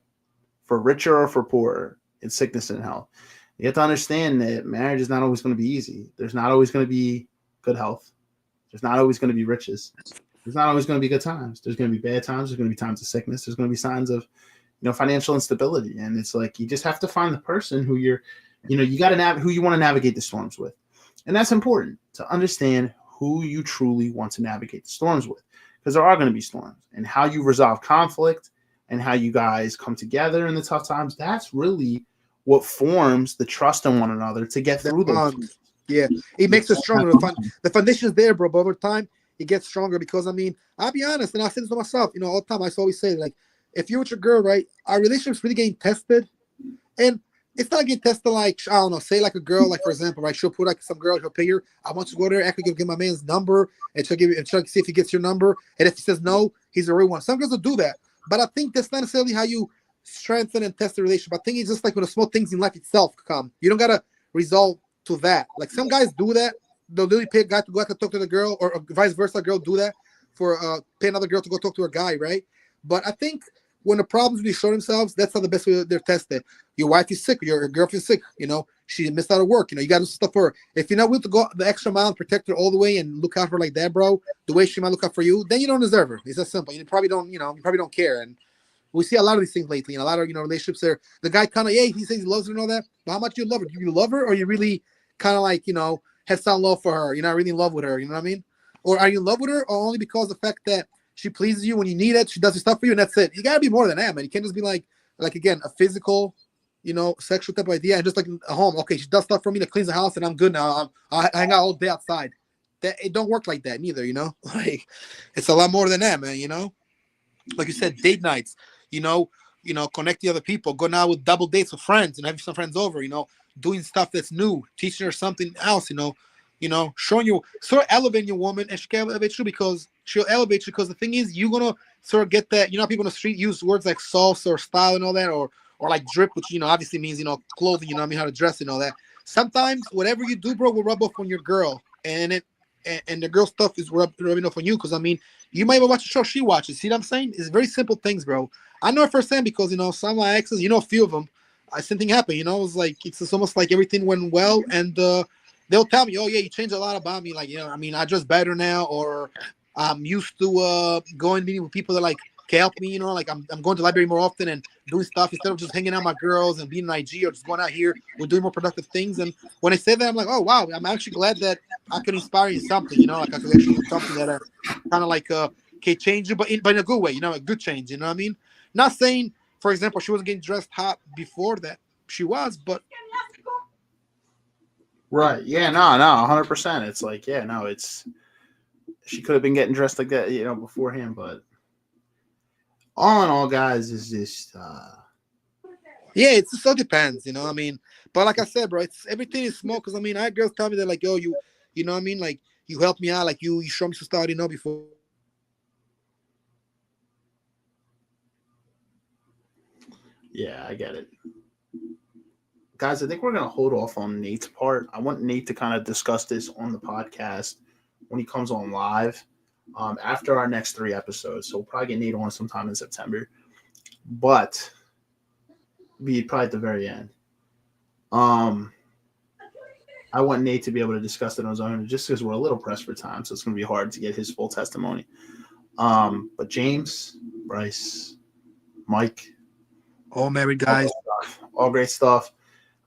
for richer or for poorer, in sickness and health. You have to understand that marriage is not always going to be easy. There's not always going to be good health. There's not always going to be riches. There's not always going to be good times. There's going to be bad times. There's going to be times of sickness. There's going to be signs of, financial instability. And it's like you just have to find the person who you got to who you want to navigate the storms with. And that's important to understand who you truly want to navigate the storms with, because there are going to be storms, and how you resolve conflict and how you guys come together in the tough times. That's really what forms the trust in one another to get through those. Yeah, it makes us stronger. The foundation is there, bro. But over time, it gets stronger because, I'll be honest, and I say this to myself, all the time. I always say, like, if you're with your girl, right, our relationship's really getting tested. And it's not getting tested like, I don't know, say like a girl, like, for example, right, she'll put like some girl, she'll pay her, I want you to go there, actually get my man's number, and she'll see if he gets your number. And if he says no, he's the real one. Some girls will do that. But I think that's not necessarily how you strengthen and test the relationship. I think it's just like when the small things in life itself come. You don't got to resolve to that. Like, some guys do that. They'll literally pay a guy to go out and talk to the girl, or vice versa. A girl do that for pay another girl to go talk to a guy, right? But I think when the problems really show themselves, that's not the best way they're tested. Your wife is sick, your girlfriend's sick, she missed out of work, you got to do stuff for her. If you're not willing to go the extra mile and protect her all the way and look out for her like that, bro, the way she might look out for you, then you don't deserve her. It's that simple. You probably don't care. And we see a lot of these things lately, and a lot of relationships there. The guy kind of, he says he loves her and all that, but how much do you love her? Do you love her, or you really kind of like, have some love for her? You're not really in love with her, you know what I mean? Or are you in love with her, or only because the fact that she pleases you when you need it, she does her stuff for you, and that's it? You gotta be more than that, man. You can't just be like again, a physical, sexual type of idea, and just like a home. Okay, she does stuff for me, that cleans the house, and I'm good now. I hang out all day outside. That it don't work like that neither, Like, it's a lot more than that, man. Like you said, date nights. Connect the other people. Go now with double dates with friends, and have some friends over. Doing stuff that's new, teaching her something else. Showing you, sort of elevating your woman, and she can elevate you because she'll elevate you. Because the thing is, you're gonna sort of get that. People on the street use words like sauce or style and all that, or like drip, which obviously means clothing. How to dress and all that. Sometimes whatever you do, bro, will rub off on your girl, and the girl stuff is rubbing off on you. Because you might even watch a show she watches. See what I'm saying? It's very simple things, bro. I know it firsthand because some of my exes, a few of them, same thing happened. It's like it's almost like everything went well, and they'll tell me, "Oh yeah, you changed a lot about me. Like, I dress better now, or I'm used to going meeting with people that like can help me. Like I'm going to the library more often and doing stuff instead of just hanging out with my girls and being an IG or just going out here. We're doing more productive things." And when I say that, I'm like, "Oh wow, I'm actually glad that I could inspire you something. Like I could actually do something that kind of like can change you, but in a good way. A good change. You know what I mean? Not saying, for example, she wasn't getting dressed hot before that. She was, but." Right. Yeah, no, 100%. It's like, yeah, no, she could have been getting dressed like that, beforehand, but all in all, guys, is just Yeah, it so depends, I mean, but like I said, bro, it's everything is small. Because I mean, I had girls tell me that like, yo, you know what I mean, like you help me out, like you show me some stuff I didn't know before. Yeah, I get it. Guys, I think we're going to hold off on Nate's part. I want Nate to kind of discuss this on the podcast when he comes on live after our next 3 episodes. So we'll probably get Nate on sometime in September. But be probably at the very end. I want Nate to be able to discuss it on his own just because we're a little pressed for time. So it's going to be hard to get his full testimony. But James, Bryce, Mike. All married guys. All great stuff.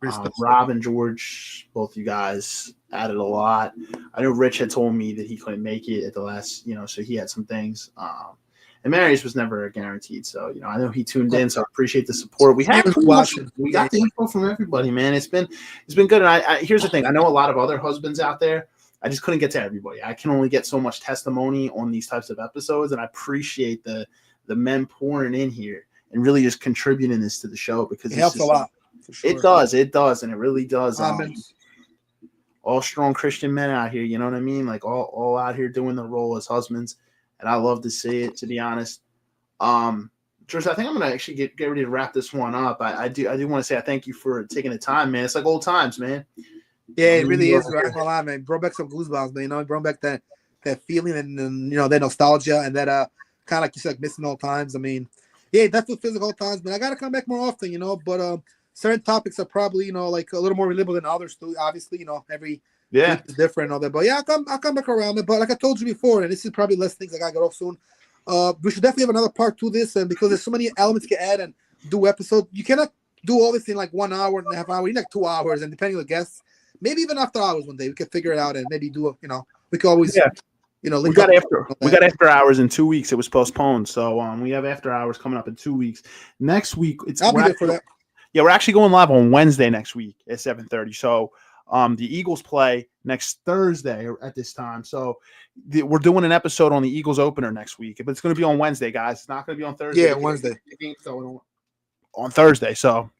Great stuff. Rob and George, both you guys added a lot. I know Rich had told me that he couldn't make it at the last, so he had some things. And Marius was never guaranteed. So, I know he tuned in, so I appreciate the support. We got the info from everybody, man. It's been good. And I here's the thing. I know a lot of other husbands out there. I just couldn't get to everybody. I can only get so much testimony on these types of episodes, and I appreciate the men pouring in here and really just contributing this to the show because it helps a lot. For sure. It does, and it really does. All strong Christian men out here, you know what I mean? Like all out here doing the role as husbands, and I love to see it. To be honest, George, I think I'm gonna actually get ready to wrap this one up. I do want to say I thank you for taking the time, man. It's like old times, man. Yeah, it really is. Right? Lie, man. Brought back some goosebumps, man. Brought back that feeling and that nostalgia and that kind of like you said, missing old times. I mean, yeah, definitely physical times, man. I gotta come back more often, but certain topics are probably, like a little more relatable than others too. Obviously, every week is different and all that. But yeah, I'll come back around, man. But like I told you before, and this is probably less things I gotta get off soon. We should definitely have another part to this, and because there's so many elements to add and do episodes, you cannot do all this in like 1 hour and a half hour. You need like 2 hours, and depending on the guests, maybe even after hours one day, we can figure it out and maybe do we can always we got after hours in 2 weeks. It was postponed, so we have after hours coming up in 2 weeks. Next week, I'll be there for that. Yeah, we're actually going live on Wednesday next week at 7:30. So the Eagles play next Thursday at this time. So we're doing an episode on the Eagles opener next week, but it's going to be on Wednesday, guys. It's not going to be on Thursday. Yeah, Wednesday. On Thursday. So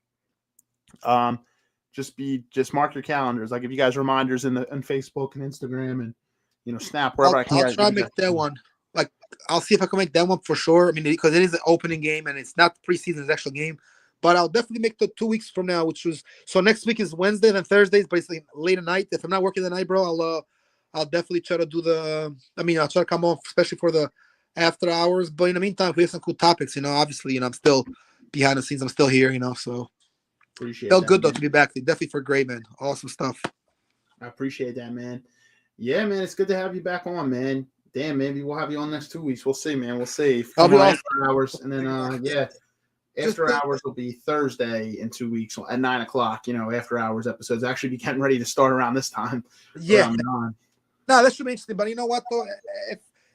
just mark your calendars. I'll give you guys reminders in Facebook and Instagram and Snap wherever I can. I'll try to make that one. Like I'll see if I can make that one for sure. I mean, because it is an opening game and it's not preseason, it's an actual game. But I'll definitely make the 2 weeks from now, so next week is Wednesday, then Thursdays, but it's like late at night. If I'm not working the night, bro, I'll definitely try to do I'll try to come on, especially for the after hours. But in the meantime, if we have some cool topics, obviously, I'm still behind the scenes. I'm still here, so. Appreciate felt that, good, though, man. to be back. Definitely for great, man. Awesome stuff. I appreciate that, man. Yeah, man, it's good to have you back on, man. Damn, maybe we'll have you on next 2 weeks. We'll see, man. We'll see. I'll be awesome. After hours, and then, After hours will be Thursday in 2 weeks at 9 o'clock. After hours episodes actually be getting ready to start around this time. Yeah. No, that should be interesting. But you know what though?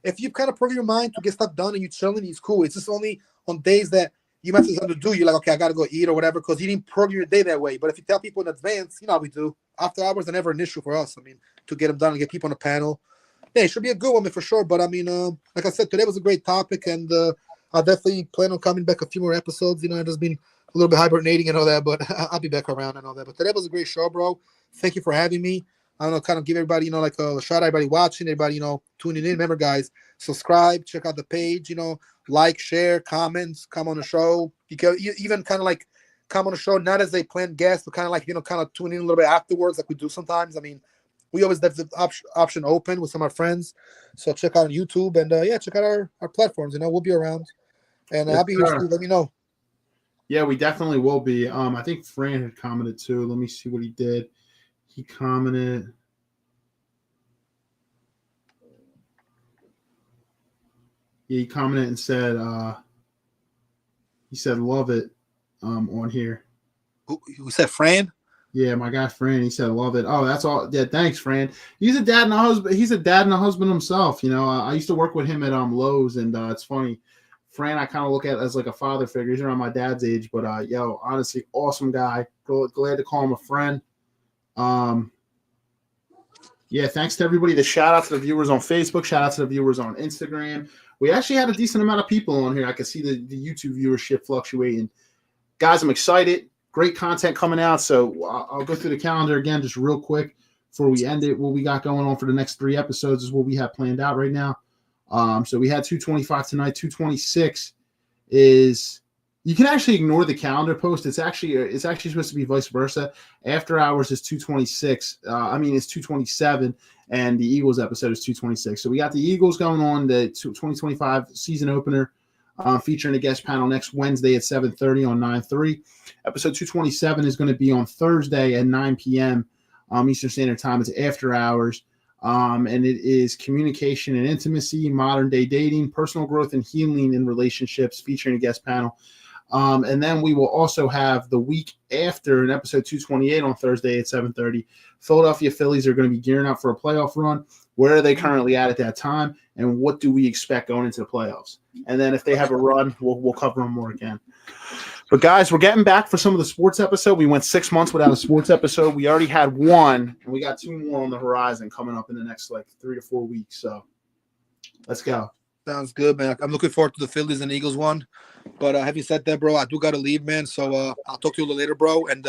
If you've kind of programmed your mind to get stuff done and you're chilling, it's cool. It's just only on days that you might have something to do. You're like, okay, I gotta go eat or whatever, because you didn't program your day that way. But if you tell people in advance, how we do. After hours are never an issue for us. I mean, to get them done and get people on the panel. Yeah, it should be a good one for sure. But I mean, like I said, today was a great topic, and I'll definitely plan on coming back a few more episodes. I've just been a little bit hibernating and all that, but I'll be back around and all that. But today was a great show, bro. Thank you for having me. I don't know, kind of give everybody, like a shout out, everybody watching, everybody, tuning in. Remember, guys, subscribe, check out the page, like, share, comments, come on the show. You can even kind of like come on the show, not as a planned guest, but kind of like, kind of tune in a little bit afterwards, like we do sometimes. I mean, we always have the option open with some of our friends. So check out YouTube and, check out our platforms. We'll be around. And I'll be here to let me know. Yeah, we definitely will be. I think Fran had commented too. Let me see what he did. He commented. Yeah, he commented and said, he said, love it on here. Who said Fran? Yeah, my guy Fran. He said, love it. Oh, that's all. Yeah, thanks, Fran. He's a dad and a husband. He's a dad and a husband himself. I used to work with him at Lowe's, and it's funny. Fran, I kind of look at as like a father figure. He's around my dad's age, but honestly, awesome guy. Glad to call him a friend. Yeah, thanks to everybody. The shout out to the viewers on Facebook. Shout out to the viewers on Instagram. We actually had a decent amount of people on here. I could see the YouTube viewership fluctuating. Guys, I'm excited. great content coming out. So I'll go through the calendar again just real quick before we end it. What we got going on for the next 3 episodes is what we have planned out right now. So we had 225 tonight. 226 is, you can actually ignore the calendar post. It's actually supposed to be vice versa. After hours is 226. It's 227, and the Eagles episode is 226. So we got the Eagles going on, the 2025 season opener, featuring a guest panel next Wednesday at 7:30 on 9/3. Episode 227 is going to be on Thursday at 9 p.m. Eastern Standard Time. It's after hours. And it is communication and intimacy, modern day dating, personal growth and healing in relationships, featuring a guest panel. And then we will also have the week after, in episode 228 on Thursday at 7:30, Philadelphia Phillies are going to be gearing up for a playoff run. Where are they currently at that time? And what do we expect going into the playoffs? And then if they have a run, we'll cover them more again. But guys, we're getting back for some of the sports episode. We went 6 months without a sports episode. We already had one, and we got 2 more on the horizon coming up in the next 3 to 4 weeks. So let's go. Sounds good, man. I'm looking forward to the Phillies and Eagles one. But having said that, bro, I do got to leave, man. So I'll talk to you a little later, bro. And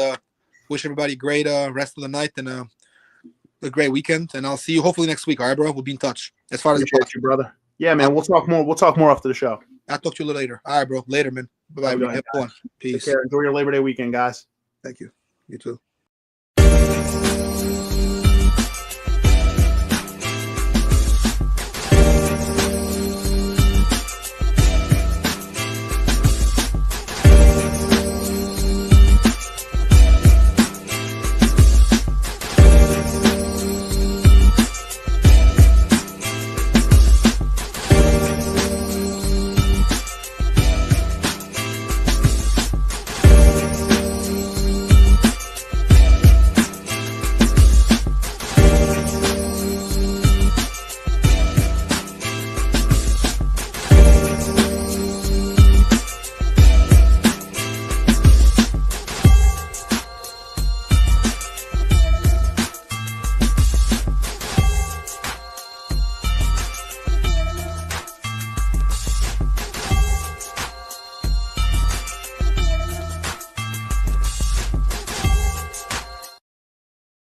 wish everybody great rest of the night and a great weekend. And I'll see you hopefully next week. All right, bro? We'll be in touch. As far as Appreciate you, brother. Yeah, man. We'll talk more. We'll talk more after the show. I'll talk to you a little later. All right, bro. Later, man. Bye-bye. Have fun. Peace. Take care. Enjoy your Labor Day weekend, guys. Thank you. You too.